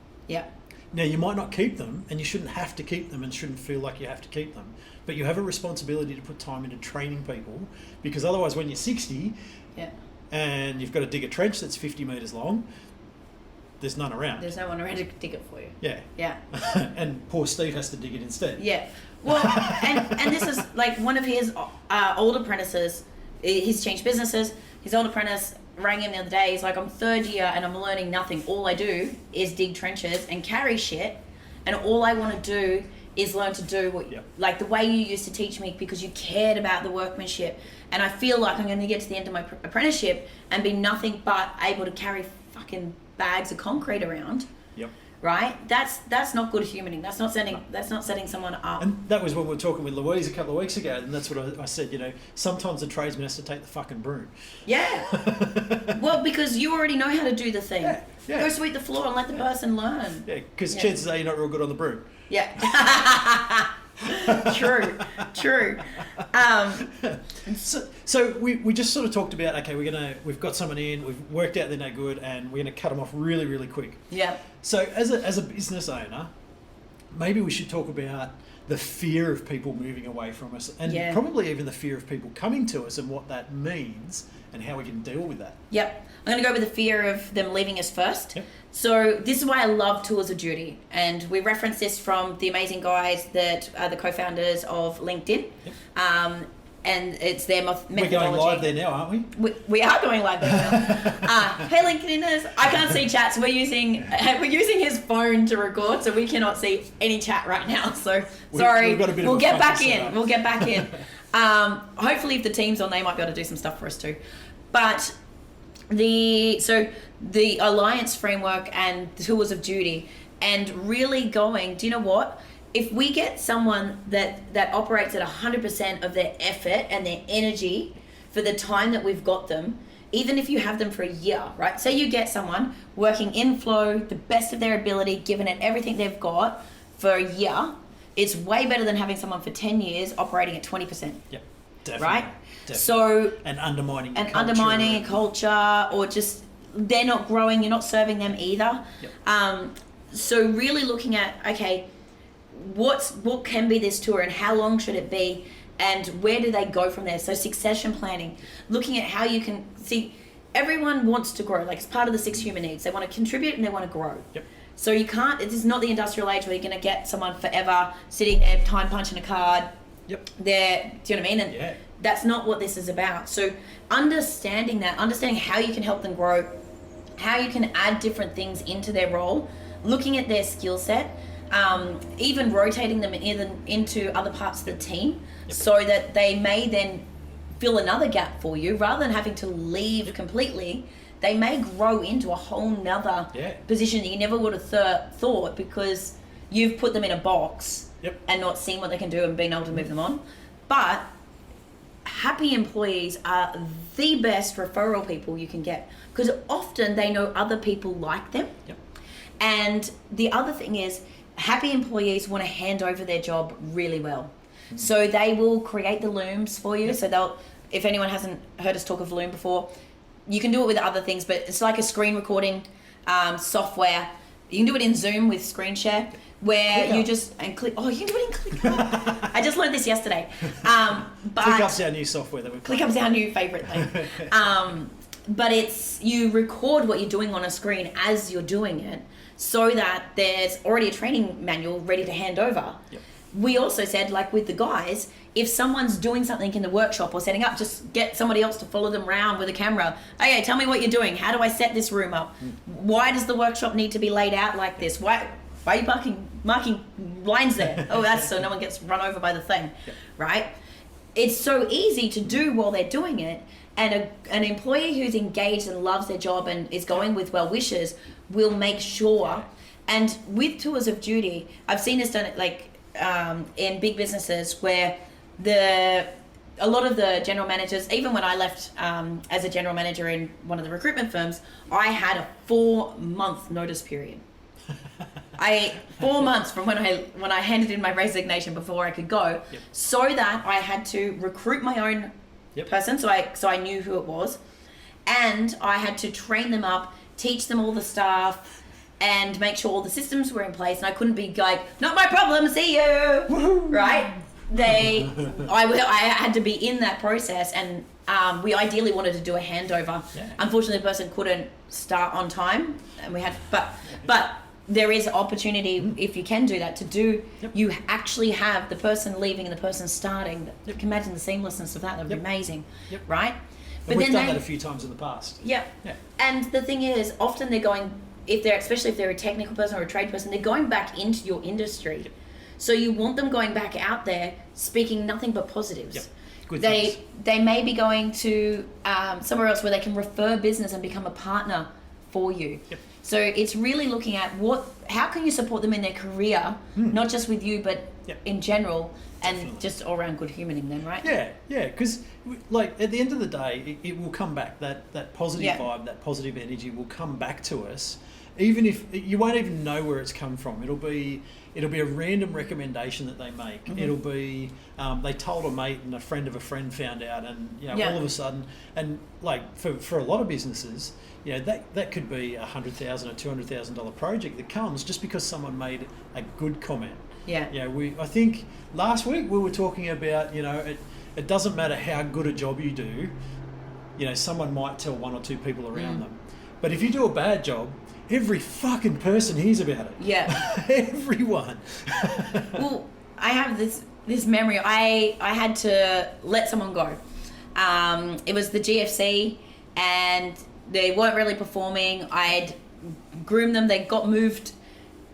Now, you might not keep them, and you shouldn't have to keep them and shouldn't feel like you have to keep them, but you have a responsibility to put time into training people, because otherwise when you're 60 and you've got to dig a trench that's 50 metres long, there's none around. There's no one around to dig it for you. And poor Steve has to dig it instead. Well, and this is like one of his old apprentices. He's changed businesses. His old apprentice rang him the other day. He's like, I'm third year and I'm learning nothing. All I do is dig trenches and carry shit, and all I want to do is learn to do what like the way you used to teach me, because you cared about the workmanship. And I feel like I'm going to get to the end of my apprenticeship and be nothing but able to carry fucking bags of concrete around. Right? That's not good humaning. That's not setting someone up. And that was when we were talking with Louise a couple of weeks ago, and that's what I said, you know, sometimes the tradesman has to take the fucking broom. Well, because you already know how to do the thing. Go sweep the floor and let the person learn. Because chances are you're not real good on the broom. True. So we just sort of talked about, okay, we've got someone in, we've worked out they're no good, and we're going to cut them off really, really quick. So as a business owner, maybe we should talk about the fear of people moving away from us, and probably even the fear of people coming to us, and what that means and how we can deal with that. I'm going to go with the fear of them leaving us first. So this is why I love Tours of Duty, and we reference this from the amazing guys that are the co-founders of LinkedIn. And it's their methodology. We're going live there now, aren't we? We are going live there now. Hey, LinkedIners! I can't see chat, so we're using his phone to record, so we cannot see any chat right now. So sorry, we'll get back in. We'll get back in. Hopefully, if the team's on, they might be able to do some stuff for us too. But the Alliance framework and the Tours of Duty, and really going, do you know what? If we get someone that operates at 100% of their effort and their energy for the time that we've got them, even if you have them for a year, right? Say you get someone working in flow, the best of their ability, giving it everything they've got for a year, it's way better than having someone for 10 years operating at 20%. Definitely. Right? Definitely. So and undermining a culture, or just they're not growing, you're not serving them either. So really looking at, okay, what can be this tour, and how long should it be, and where do they go from there? So succession planning, looking at how you can see, everyone wants to grow, like it's part of the 6 human needs. They want to contribute and they want to grow. So you can't, it is not the industrial age where you're going to get someone forever sitting there time punching a card. There, do you know what I mean? And that's not what this is about. So understanding how you can help them grow, how you can add different things into their role, looking at their skill set, even rotating them into other parts of the team, so that they may then fill another gap for you rather than having to leave completely. They may grow into a whole nother position that you never would have thought, because you've put them in a box and not seen what they can do and being able to move them on. But happy employees are the best referral people you can get, because often they know other people like them. And the other thing is, happy employees want to hand over their job really well. So they will create the looms for you. So they'll, if anyone hasn't heard us talk of Loom before, you can do it with other things, but it's like a screen recording software. You can do it in Zoom with screen share, where you just click. Oh, you can do it in ClickUp. I just learned this yesterday. But ClickUp's our new software that we've ClickUp's our new favorite thing. But it's, you record what you're doing on a screen as you're doing it, so that there's already a training manual ready to hand over. We also said, like with the guys, if someone's doing something in the workshop or setting up, just get somebody else to follow them around with a camera. Okay, tell me what you're doing. How do I set this room up? Why does the workshop need to be laid out like this? Why are you marking lines there? Oh, that's so no one gets run over by the thing, right? It's so easy to do while they're doing it. And an employee who's engaged and loves their job and is going with well wishes will make sure. And with tours of duty, I've seen this done in big businesses where a lot of the general managers, even when I left as a general manager in one of the recruitment firms, I had a 4-month notice period. 4 months from when I handed in my resignation before I could go, so that I had to recruit my own person, so I knew who it was, and I had to train them up, teach them all the stuff, and make sure all the systems were in place. And I couldn't be like, not my problem, see you. Woo-hoo. Right? I had to be in that process, and we ideally wanted to do a handover. Unfortunately, the person couldn't start on time, and we had, but there is opportunity, if you can do that, to do, you actually have the person leaving and the person starting. You can imagine the seamlessness of that. That would be amazing, right? But we've done that a few times in the past. And the thing is, often they're going, especially if they're a technical person or a trade person, they're going back into your industry. So you want them going back out there speaking nothing but positives. They may be going to somewhere else where they can refer business and become a partner for you. So it's really looking at how can you support them in their career, not just with you, but in general, and just all around good humaning them, right? Because like at the end of the day, it will come back. That positive vibe, that positive energy will come back to us, even if you won't even know where it's come from. It'll be a random recommendation that they make. It'll be they told a mate and a friend of a friend found out, and all of a sudden, and like for a lot of businesses, that could be $100,000 or $200,000 project that comes just because someone made a good comment. I think last week we were talking about it doesn't matter how good a job you do, someone might tell one or two people around them, but if you do a bad job, every fucking person hears about it. Everyone. Well, I have this memory. I had to let someone go. It was the GFC, and they weren't really performing. I'd groomed them. They got moved.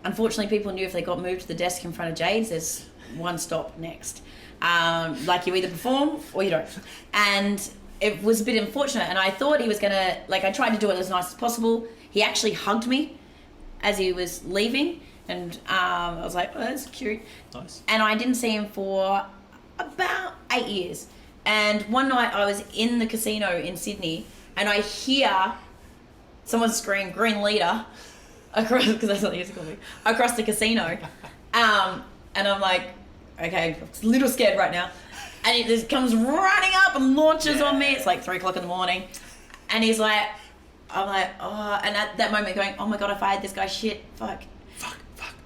Unfortunately, people knew if they got moved to the desk in front of Jade's, there's one stop next. Like you either perform or you don't. And it was a bit unfortunate. And I thought he was going to, I tried to do it as nice as possible. He actually hugged me as he was leaving. And I was like, oh, that's cute. Nice. And I didn't see him for about 8 years. And one night I was in the casino in Sydney, and I hear someone scream "green leader" across, because that's what they used to call me, across the casino. And I'm like, okay, I'm a little scared right now. And he just comes running up and launches on me. It's like 3:00 in the morning. And he's like, I'm like, oh, and at that moment going, oh my God, I fired this guy, shit, fuck.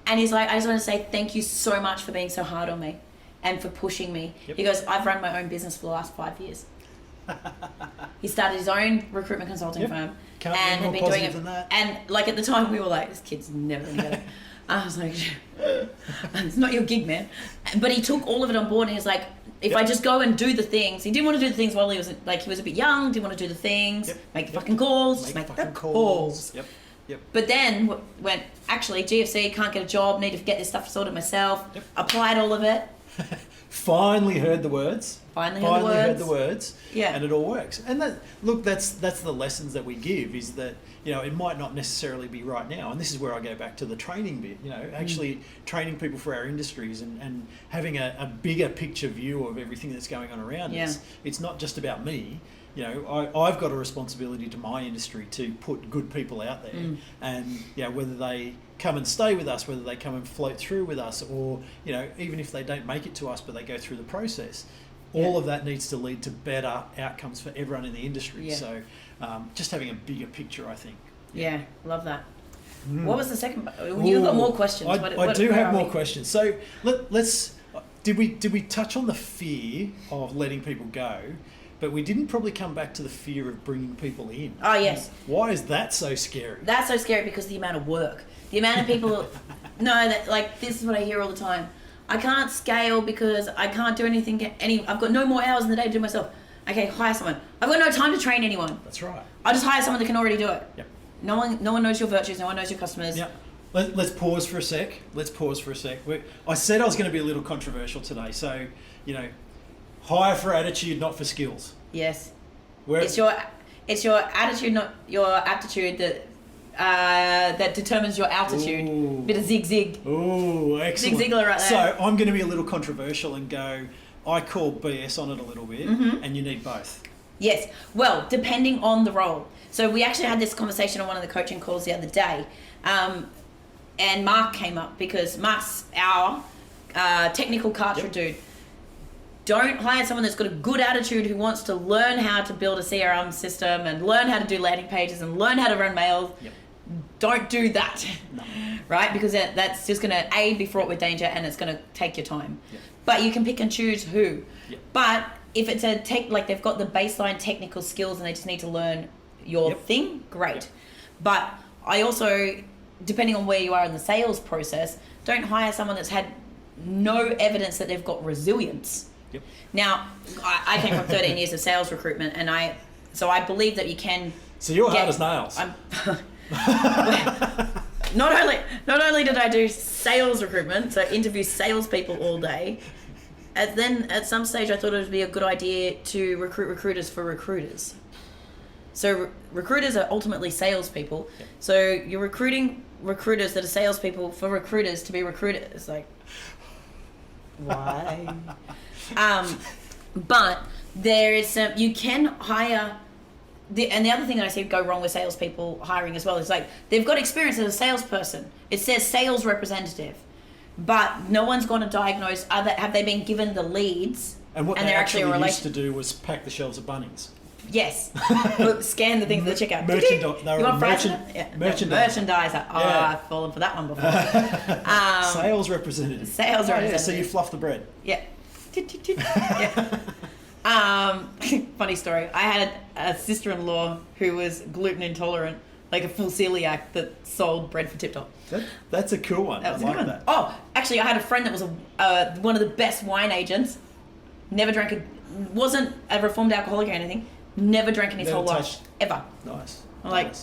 And he's like, I just want to say thank you so much for being so hard on me and for pushing me. He goes, I've run my own business for the last 5 years. He started his own recruitment consulting firm. Can't and had been doing it. And at the time we were like, this kid's never gonna get it. I was like, it's not your gig, man. But he took all of it on board, and he was like, if I just go and do the things, he didn't want to do the things while he was a bit young, didn't want to do the things, make the fucking calls, make the calls. Yep. But then went, actually, GFC, can't get a job, need to get this stuff sorted myself. Yep. Applied all of it. Finally heard the words. Finally heard the words. Yeah. And it all works. And that's the lessons that we give, is that, it might not necessarily be right now. And this is where I go back to the training bit, actually training people for our industries and having a bigger picture view of everything that's going on around us. It's not just about me. I've got a responsibility to my industry to put good people out there, and whether they come and stay with us, whether they come and float through with us, or even if they don't make it to us but they go through the process, all of that needs to lead to better outcomes for everyone in the industry. So just having a bigger picture, I think. Yeah, love that. What was the second? You've got more questions. I do have more questions. So let's. Did we touch on the fear of letting people go? But we didn't probably come back to the fear of bringing people in. Oh, yes. Why is that so scary? That's so scary because the amount of work. The amount of people... this is what I hear all the time. I can't scale because I can't do anything... I've got no more hours in the day to do myself. Okay, hire someone. I've got no time to train anyone. That's right. I'll just hire someone that can already do it. Yep. No one knows your virtues. No one knows your customers. Yep. Let's pause for a sec. I said I was going to be a little controversial today. So, hire for attitude, not for skills. Yes. It's your attitude, not your aptitude, that determines your altitude. Ooh. Bit of zig. Ooh, excellent. Zig Ziglar right there. So I'm going to be a little controversial and go, I call BS on it a little bit, and you need both. Yes. Well, depending on the role. So we actually had this conversation on one of the coaching calls the other day, and Mark came up because Mark's our technical culture dude. Don't hire someone that's got a good attitude who wants to learn how to build a CRM system and learn how to do landing pages and learn how to run mails. Yep. Don't do that, no. Right? Because that's just going to be fraught with danger, and it's going to take your time. Yep. But you can pick and choose who. Yep. But if it's they've got the baseline technical skills and they just need to learn your thing, great. Yep. But I also, depending on where you are in the sales process, don't hire someone that's had no evidence that they've got resilience. Yep. Now, I came from 13 years of sales recruitment, and I believe that you can. So you're hard as nails. Not only did I do sales recruitment, so interview salespeople all day, and then at some stage I thought it would be a good idea to recruit recruiters for recruiters. So recruiters are ultimately salespeople. Yep. So you're recruiting recruiters that are salespeople for recruiters to be recruiters. Like, why? But there is you can hire, and the other thing that I see go wrong with salespeople hiring as well is they've got experience as a salesperson. It says sales representative, but no one's going to diagnose have they been given the leads, and what and they actually used to do was pack the shelves of Bunnings. Yes. Scan the things at the checkout. Merchandiser. Oh, I've fallen for that one before. Sales representative. So you fluff the bread. Yeah. Funny story. I had a sister-in-law who was gluten intolerant, like a full celiac, that sold bread for Tip Top. That's a cool one. That was I a good one. that. Oh, actually, I had a friend that was one of the best wine agents. Never drank wasn't a reformed alcoholic or anything. Never drank in his whole life ever. Nice. I'm like,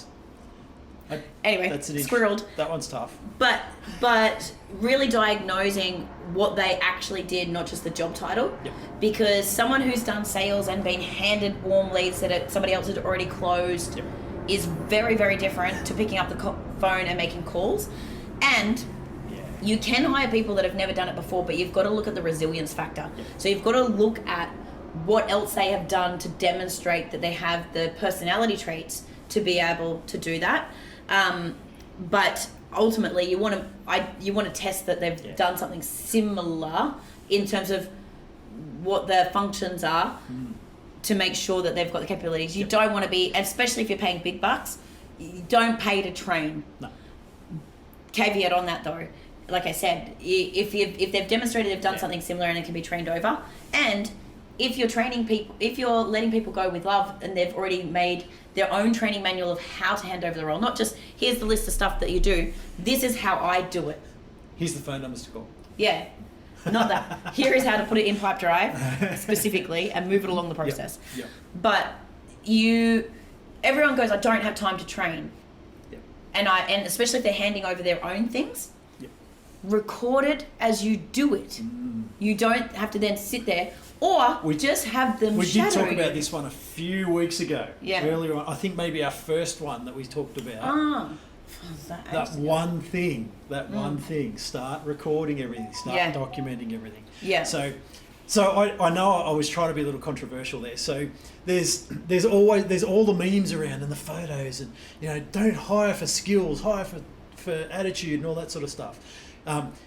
anyway, squirreled. That one's tough. But really diagnosing what they actually did, not just the job title. Yep. Because someone who's done sales and been handed warm leads that somebody else had already closed is very, very different to picking up the phone and making calls. And you can hire people that have never done it before, but you've got to look at the resilience factor. Yep. So you've got to look at what else they have done to demonstrate that they have the personality traits to be able to do that. But ultimately, you want to test that they've done something similar in terms of what their functions are to make sure that they've got the capabilities. You don't want to be, especially if you're paying big bucks, you don't pay to train. No. Caveat on that though, like I said, if they've demonstrated they've done something similar and it can be trained over, and if you're training people, if you're letting people go with love and they've already made their own training manual of how to hand over the role, not just here's the list of stuff that you do, this is how I do it. Here's the phone numbers to call. Yeah, not that. Here is how to put it in Pipedrive specifically and move it along the process. Yep. But everyone goes, I don't have time to train. Yep. and especially if they're handing over their own things, Yep. record it as you do it. You don't have to then sit there, or just have them We shadow did talk you. about this one a few weeks ago. Yeah. Earlier on. I think maybe our first one that we talked about. That One thing. Start recording everything. Start documenting everything. Yeah. So I know I was trying to be a little controversial there. So there's all the memes around and the photos and, you know, don't hire for skills, hire for attitude and all that sort of stuff.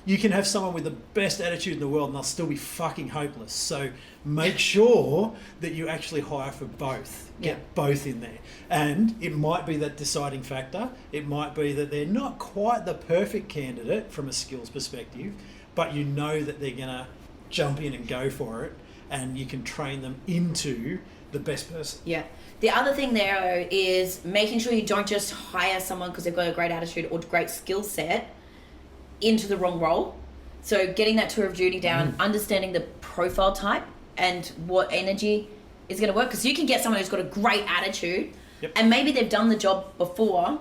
You can have someone with the best attitude in the world and they'll still be fucking hopeless. So make sure that you actually hire for both. Get both in there. And it might be that deciding factor. It might be that they're not quite the perfect candidate from a skills perspective, but you know that they're going to jump in and go for it, and you can train them into the best person. Yeah. The other thing there is making sure you don't just hire someone because they've got a great attitude or great skill set into the wrong role. So getting that tour of duty down, understanding the profile type and what energy is going to work. Because you can get someone who's got a great attitude and maybe they've done the job before,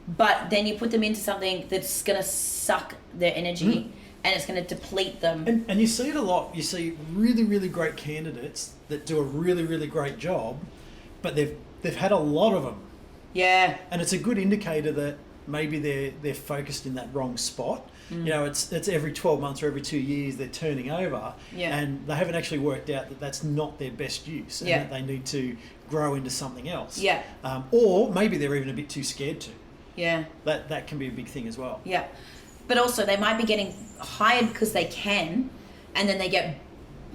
but then you put them into something that's going to suck their energy and it's going to deplete them. And you see it a lot. You see really, really great candidates that do a really, really great job, but they've had a lot of them. Yeah. And it's a good indicator that maybe they're focused in that wrong spot. You know, it's every 12 months or every 2 years they're turning over, and they haven't actually worked out that that's not their best use, and that they need to grow into something else. Yeah. Or maybe they're even a bit too scared to. Yeah. That can be a big thing as well. Yeah. But also they might be getting hired because they can, and then they get,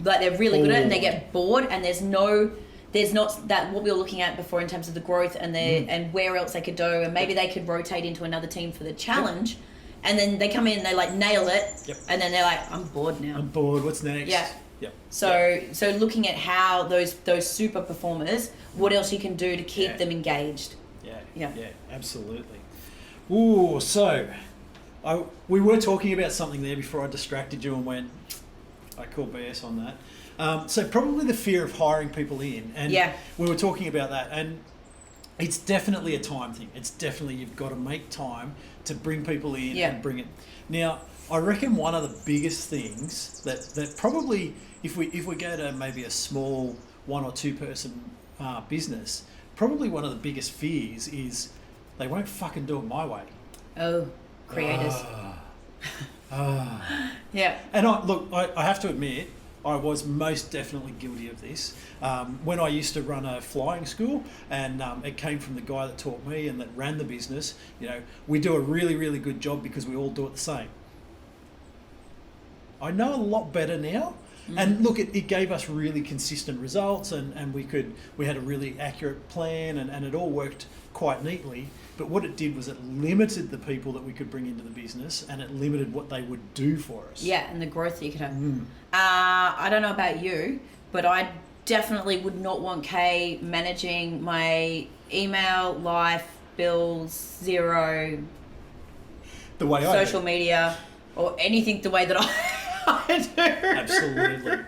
like, they're really good at it and they get bored, and there's not that what we were looking at before in terms of the growth and and where else they could go, and maybe they could rotate into another team for the challenge, and then they come in and they like nail it, and then they're like, I'm bored now. I'm bored. What's next? Yeah. Yep. So looking at how those super performers, what else you can do to keep them engaged. Yeah, absolutely. Ooh, so we were talking about something there before I distracted you and went, I call BS on that. So probably the fear of hiring people in, and we were talking about that, and it's definitely a time thing. It's definitely, you've got to make time to bring people in and bring it. Now, I reckon one of the biggest things that probably, if we go to maybe a small 1 or 2 person business, probably one of the biggest fears is they won't fucking do it my way. Oh, creators. Yeah. And I have to admit, I was most definitely guilty of this. When I used to run a flying school, and it came from the guy that taught me and that ran the business, you know, we do a really, really good job because we all do it the same. I know a lot better now. And look, it gave us really consistent results, and we had a really accurate plan, and it all worked quite neatly. But what it did was it limited the people that we could bring into the business, and it limited what they would do for us. Yeah, and the growth that you could have. I don't know about you, but I definitely would not want Kay managing my email, life, bills, Xero, the way social media, or anything the way that I do.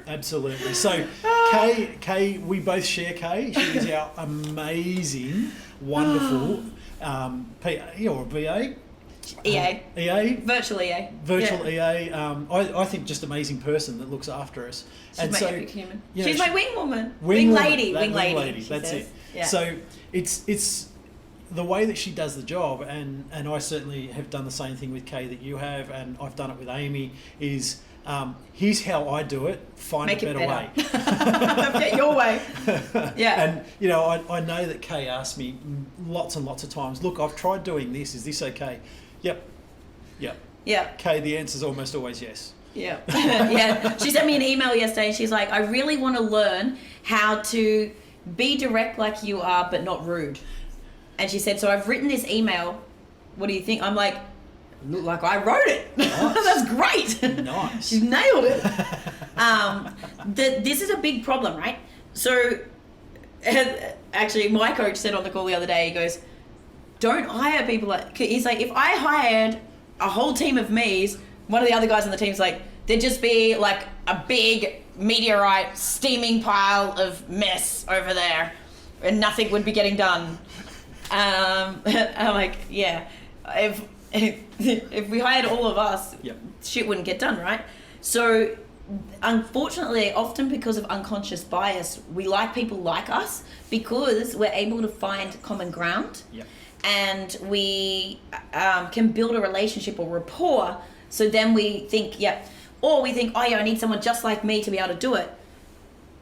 Absolutely. So Kay, we both share Kay. She is our amazing, wonderful PA or BA. EA. Virtual EA. EA. I think just amazing person that looks after us. She's my epic human. You know, she's my wing woman. Wing lady. That's it. Yeah. So it's the way that she does the job, and I certainly have done the same thing with Kay that you have, and I've done it with Amy, is here's how I do it, find a better way. Get your way. Yeah. And, you know, I know that Kay asked me lots and lots of times, look, I've tried doing this, is this okay? Yep. Yeah. Kay, the answer's almost always yes. Yeah. Yeah. She sent me an email yesterday, and she's like, I really want to learn how to be direct like you are, but not rude. And she said, so I've written this email. What do you think? I'm like, look like I wrote it. Nice. That's great. Nice. She's nailed it. This is a big problem, right? So actually, my coach said on the call the other day, he goes, don't hire people he's like, if I hired a whole team of me's, one of the other guys on the team's like, there'd just be like a big meteorite steaming pile of mess over there and nothing would be getting done. I'm like, yeah. if we hired all of us, Yep. shit wouldn't get done, right? So unfortunately, often because of unconscious bias, we like people like us because we're able to find common ground. Yep. And we can build a relationship or rapport. So then we think, or we think, oh yeah, I need someone just like me to be able to do it.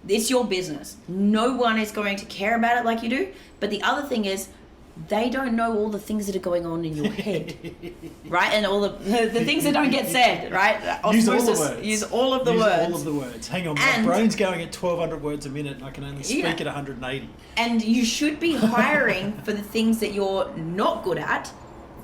It's your business. No one is going to care about it like you do. But the other thing is, they don't know all the things that are going on in your head, right? And all the things that don't get said, right? Use all the words. Use all of the Use words. all of the words. Hang on, my brain's going at 1,200 words a minute and I can only speak at 180. And you should be hiring for the things that you're not good at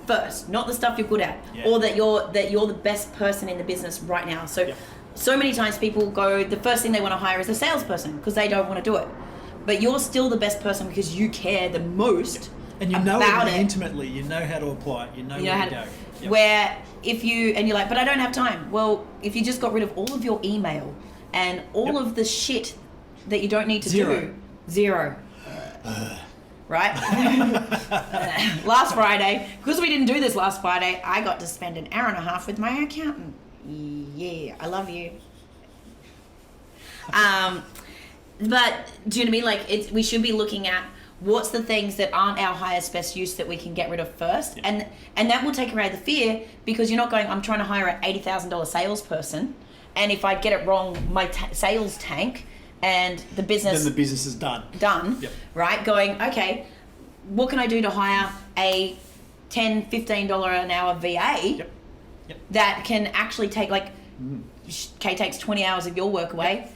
first, not the stuff you're good at, or that you're the best person in the business right now. So, so many times people go, the first thing they want to hire is a salesperson because they don't want to do it. But you're still the best person because you care the most. And you know it intimately, you know how to apply it, you know where to go. Yep. Where if and you're like, but I don't have time. Well, if you just got rid of all of your email and all of the shit that you don't need to do, zero. Right? Last Friday, because we didn't do this last Friday, I got to spend an hour and a half with my accountant. Yeah, I love you. But do you know what I mean? Like, we should be looking at what's the things that aren't our highest best use that we can get rid of first, and that will take away the fear, because you're not going, I'm trying to hire an $80,000 salesperson, and if I get it wrong, my sales tank, and the business... Then the business is done. Yep. Right? Going, okay, what can I do to hire a $10, $15 an hour VA that can actually take, like, Kay takes 20 hours of your work away.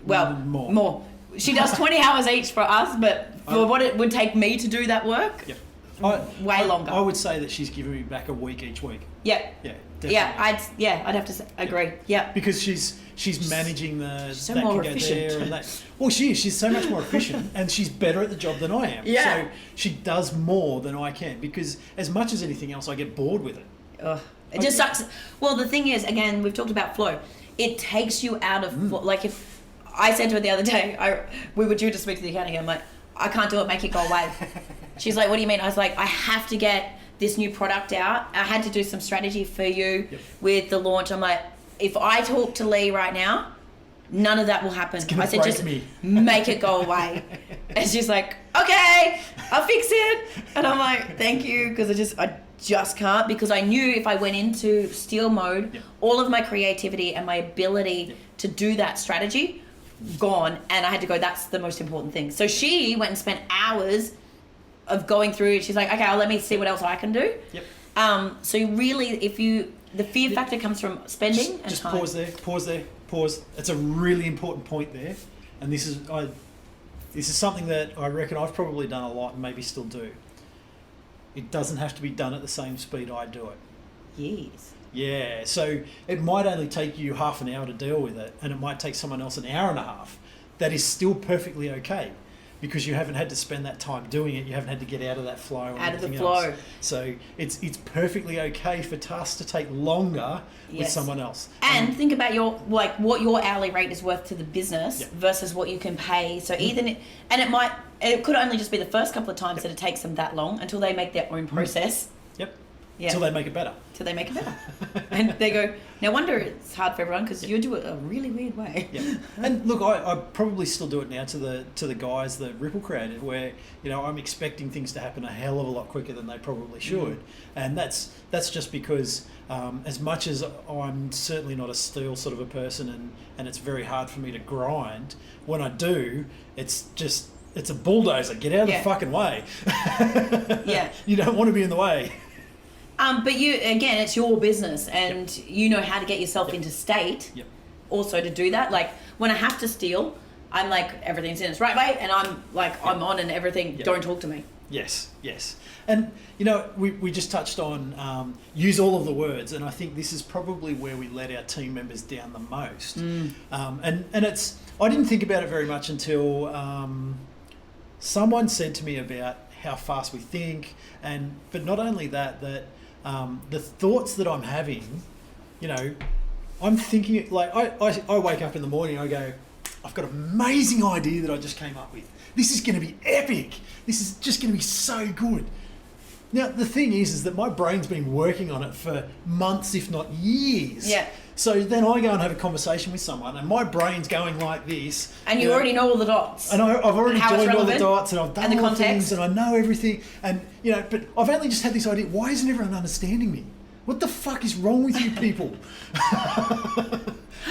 Well, more. She does 20 hours each for us, but for what it would take me to do that work, way longer. I would say that she's giving me back a week each week. Yeah. Yeah, definitely. I'd have to agree. Yeah. Because she's managing she's so more efficient. there and that. Well, she is. She's so much more efficient, and she's better at the job than I am. Yeah. So she does more than I can, because as much as anything else, I get bored with it. It just sucks. Well, the thing is, again, we've talked about flow. It takes you out of like, if I said to her the other day, we were due to speak to the accounting, I'm like, I can't do it, make it go away. She's like, what do you mean? I was like, I have to get this new product out. I had to do some strategy for you with the launch. I'm like, if I talk to Lee right now, none of that will happen. I said, just make it go away. And she's like, okay, I'll fix it. And I'm like, thank you, because I just can't, because I knew if I went into steal mode, all of my creativity and my ability to do that strategy gone, and I had to go, that's the most important thing. So she went and spent hours of going through. She's like, okay, let me see what else I can do. So really, the fear factor comes from spending and just time. Pause. It's a really important point there, and this is something that I reckon I've probably done a lot and maybe still do. It doesn't have to be done at the same speed I do it. Yes. Yeah, so it might only take you half an hour to deal with it, and it might take someone else an hour and a half. That is still perfectly okay, because you haven't had to spend that time doing it. You haven't had to get out of that flow. Or out of the flow. Else. So it's perfectly okay for tasks to take longer with someone else. And think about what your hourly rate is worth to the business versus what you can pay. So it could only just be the first couple of times that it takes them that long until they make their own process. Yeah. Until they make it better. And they go, no wonder it's hard for everyone, because you do it a really weird way. Yeah. And look, I probably still do it now to the guys that Ripple created, where, I'm expecting things to happen a hell of a lot quicker than they probably should. And that's just because as much as I'm certainly not a steel sort of a person, and it's very hard for me to grind, when I do, it's a bulldozer. Get out of the fucking way. You don't want to be in the way. But it's your business, and you know how to get yourself into state also to do that. Like, when I have to steal, I'm like, everything's in its right way, and I'm like, I'm on and everything, don't talk to me. Yes. And, we just touched on use all of the words, and I think this is probably where we let our team members down the most. And I didn't think about it very much until someone said to me about how fast we think, but not only that the thoughts that I'm having, I'm thinking, like, I wake up in the morning, I go, I've got an amazing idea that I just came up with. This is going to be epic. This is just going to be so good. Now, the thing is that my brain's been working on it for months, if not years. Yeah. So then I go and have a conversation with someone, and my brain's going like this. And you already know all the dots. And I've already joined all the dots, and I've done and all the context. things, and I know everything. And, but I've only just had this idea, why isn't everyone understanding me? What the fuck is wrong with you people?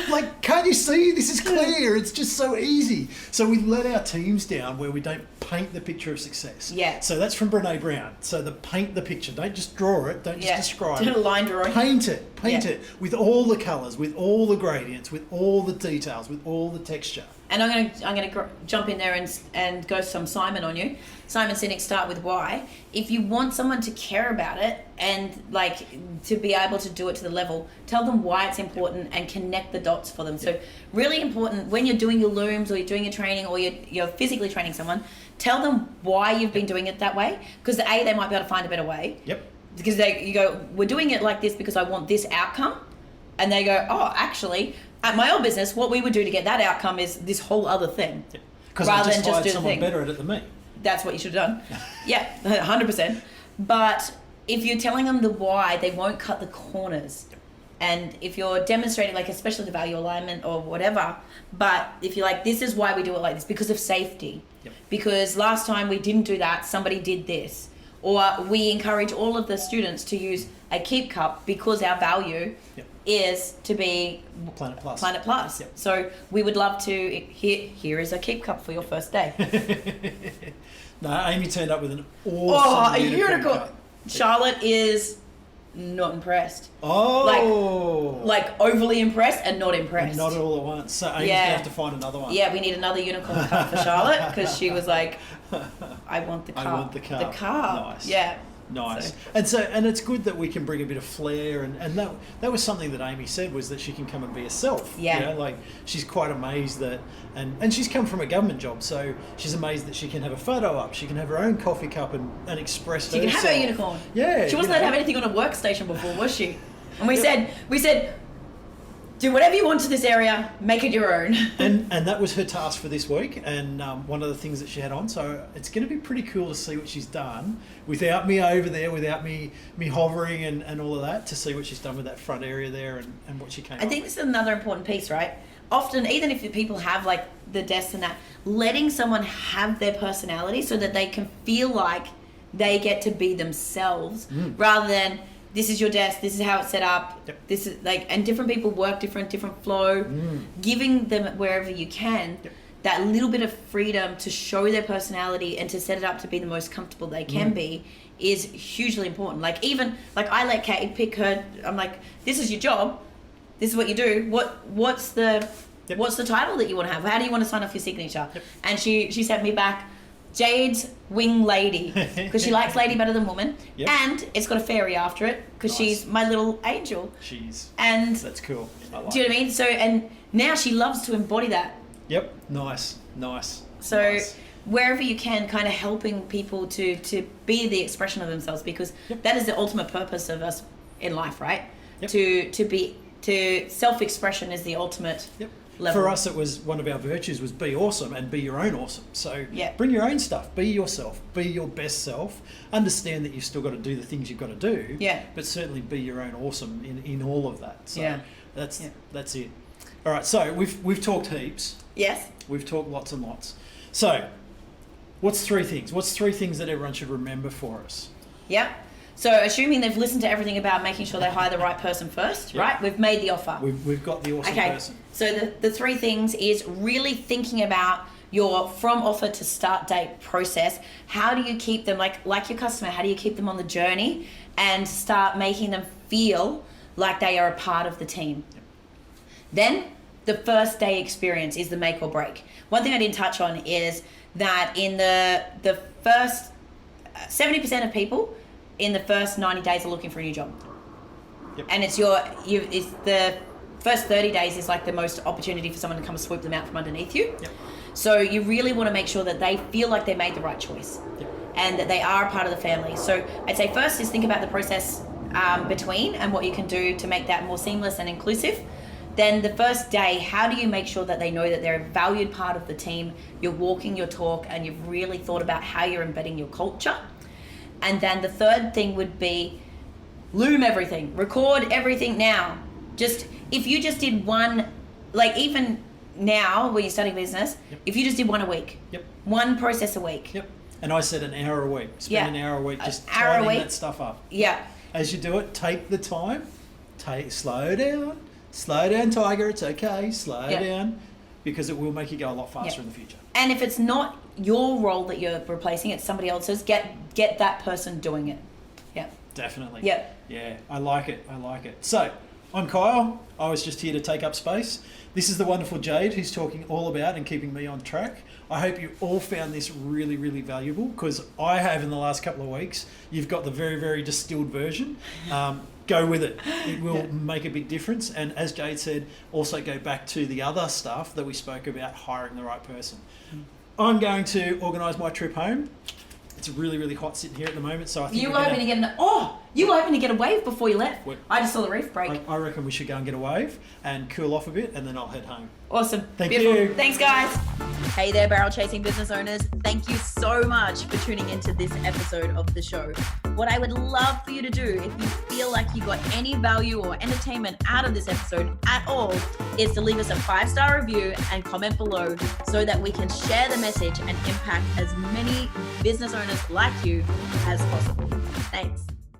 Like, can't you see? This is clear. It's just so easy. So we let our teams down where we don't paint the picture of success. Yeah. So that's from Brene Brown. So paint the picture. Don't just draw it. Don't just describe it. Line drawing. Paint it. Paint it with all the colours, with all the gradients, with all the details, with all the texture. And I'm gonna jump in there and go some Simon on you. Simon Sinek, start with why. If you want someone to care about it and like to be able to do it to the level, tell them why it's important and connect the dots for them. So really important when you're doing your looms or you're doing your training or you're physically training someone, tell them why you've been doing it that way. Because they might be able to find a better way. Yep. Because you go, we're doing it like this because I want this outcome. And they go, oh, actually, at my old business, what we would do to get that outcome is this whole other thing. Because I just hired someone better at it than me. That's what you should have done. Yeah, 100%. But if you're telling them the why, they won't cut the corners. And if you're demonstrating, like, especially the value alignment or whatever, but if you're like, this is why we do it like this, because of safety. Yep. Because last time we didn't do that, somebody did this. Or we encourage all of the students to use a keep cup because our value is to be Planet Plus. Planet Plus. Yep. So we would love to, here is a keep cup for your first day. No, Amy turned up with an awesome unicorn cup. Charlotte is not impressed. Oh. Like overly impressed and not impressed. And not all at once. So Amy's going to have to find another one. Yeah, we need another unicorn cup for Charlotte because she was like, I want the cup. I want the cup. The cup. Nice. Yeah. Nice. And it's good that we can bring a bit of flair and that was something that Amy said, was that she can come and be herself. Yeah. Like she's quite amazed that and she's come from a government job, so she's amazed that she can have a photo up, she can have her own coffee cup and express herself. She can have her unicorn. Yeah. She wasn't allowed to have anything on a workstation before, was she? And we said do whatever you want to this area, make it your own. and that was her task for this week, and one of the things that she had on. So it's going to be pretty cool to see what she's done without me over there, without me hovering and all of that, to see what she's done with that front area there and what she came I think this is another important piece, right? Often, even if the people have like the desks and that, letting someone have their personality so that they can feel like they get to be themselves rather than this is your desk, this is how it's set up, this is like, and different people work different flow, giving them wherever you can, that little bit of freedom to show their personality and to set it up to be the most comfortable they can be is hugely important. Like even, like I let Kate pick her, I'm like, this is your job, this is what you do, what's the title that you want to have? How do you want to sign off your signature? And she sent me back, Jade's wing lady, because she likes lady better than woman, and it's got a fairy after it because she's my little angel. And that's cool. Do you know what I mean? So and now she loves to embody that. Yep. Nice. So wherever you can, kind of helping people to be the expression of themselves, because that is the ultimate purpose of us in life, right? To self-expression is the ultimate. Level. For us, it was one of our virtues was be awesome and be your own awesome. So bring your own stuff, be yourself, be your best self. Understand that you've still got to do the things you've got to do. But certainly be your own awesome in all of that. So that's it. All right. So we've talked heaps. Yes. We've talked lots and lots. So what's three things? What's three things that everyone should remember for us? Yep. So assuming they've listened to everything about making sure they hire the right person first, right? We've made the offer. We've got the awesome person. So the three things is really thinking about your from offer to start date process. How do you keep them, like your customer, how do you keep them on the journey and start making them feel like they are a part of the team? Then the first day experience is the make or break. One thing I didn't touch on is that in the first 70% of people in the first 90 days are looking for a new job. And it's it's the first 30 days is like the most opportunity for someone to come and swoop them out from underneath you. So you really want to make sure that they feel like they made the right choice and that they are a part of the family. So I'd say first is think about the process between and what you can do to make that more seamless and inclusive. Then the first day, how do you make sure that they know that they're a valued part of the team, you're walking your talk, and you've really thought about how you're embedding your culture? And then the third thing would be loom everything, record everything now. Just, if you just did one, like even now when you're starting a business, if you just did one a week, one process a week. And I said an hour a week. Spend an hour a week just hour tidying that stuff up. As you do it, take the time. Slow down, Tiger. It's okay. Slow down, because it will make you go a lot faster in the future. And if it's not your role that you're replacing, it's somebody else's. Get that person doing it. Definitely. Yeah, I like it. So, I'm Kyle. I was just here to take up space. This is the wonderful Jade, who's talking all about and keeping me on track. I hope you all found this really, really valuable, because I have in the last couple of weeks. You've got the very, very distilled version. Go with it. It will make a big difference. And as Jade said, also go back to the other stuff that we spoke about, hiring the right person. I'm going to organise my trip home. It's really, really hot sitting here at the moment, so I think you were hoping to get a wave before you left. I just saw the reef break. I reckon we should go and get a wave and cool off a bit, and then I'll head home. Awesome. Thank you. Thanks, guys. Hey there, barrel chasing business owners. Thank you so much for tuning into this episode of the show. What I would love for you to do, if you feel like you got any value or entertainment out of this episode at all, is to leave us a 5-star review and comment below, so that we can share the message and impact as many business owners like you as possible. Thanks.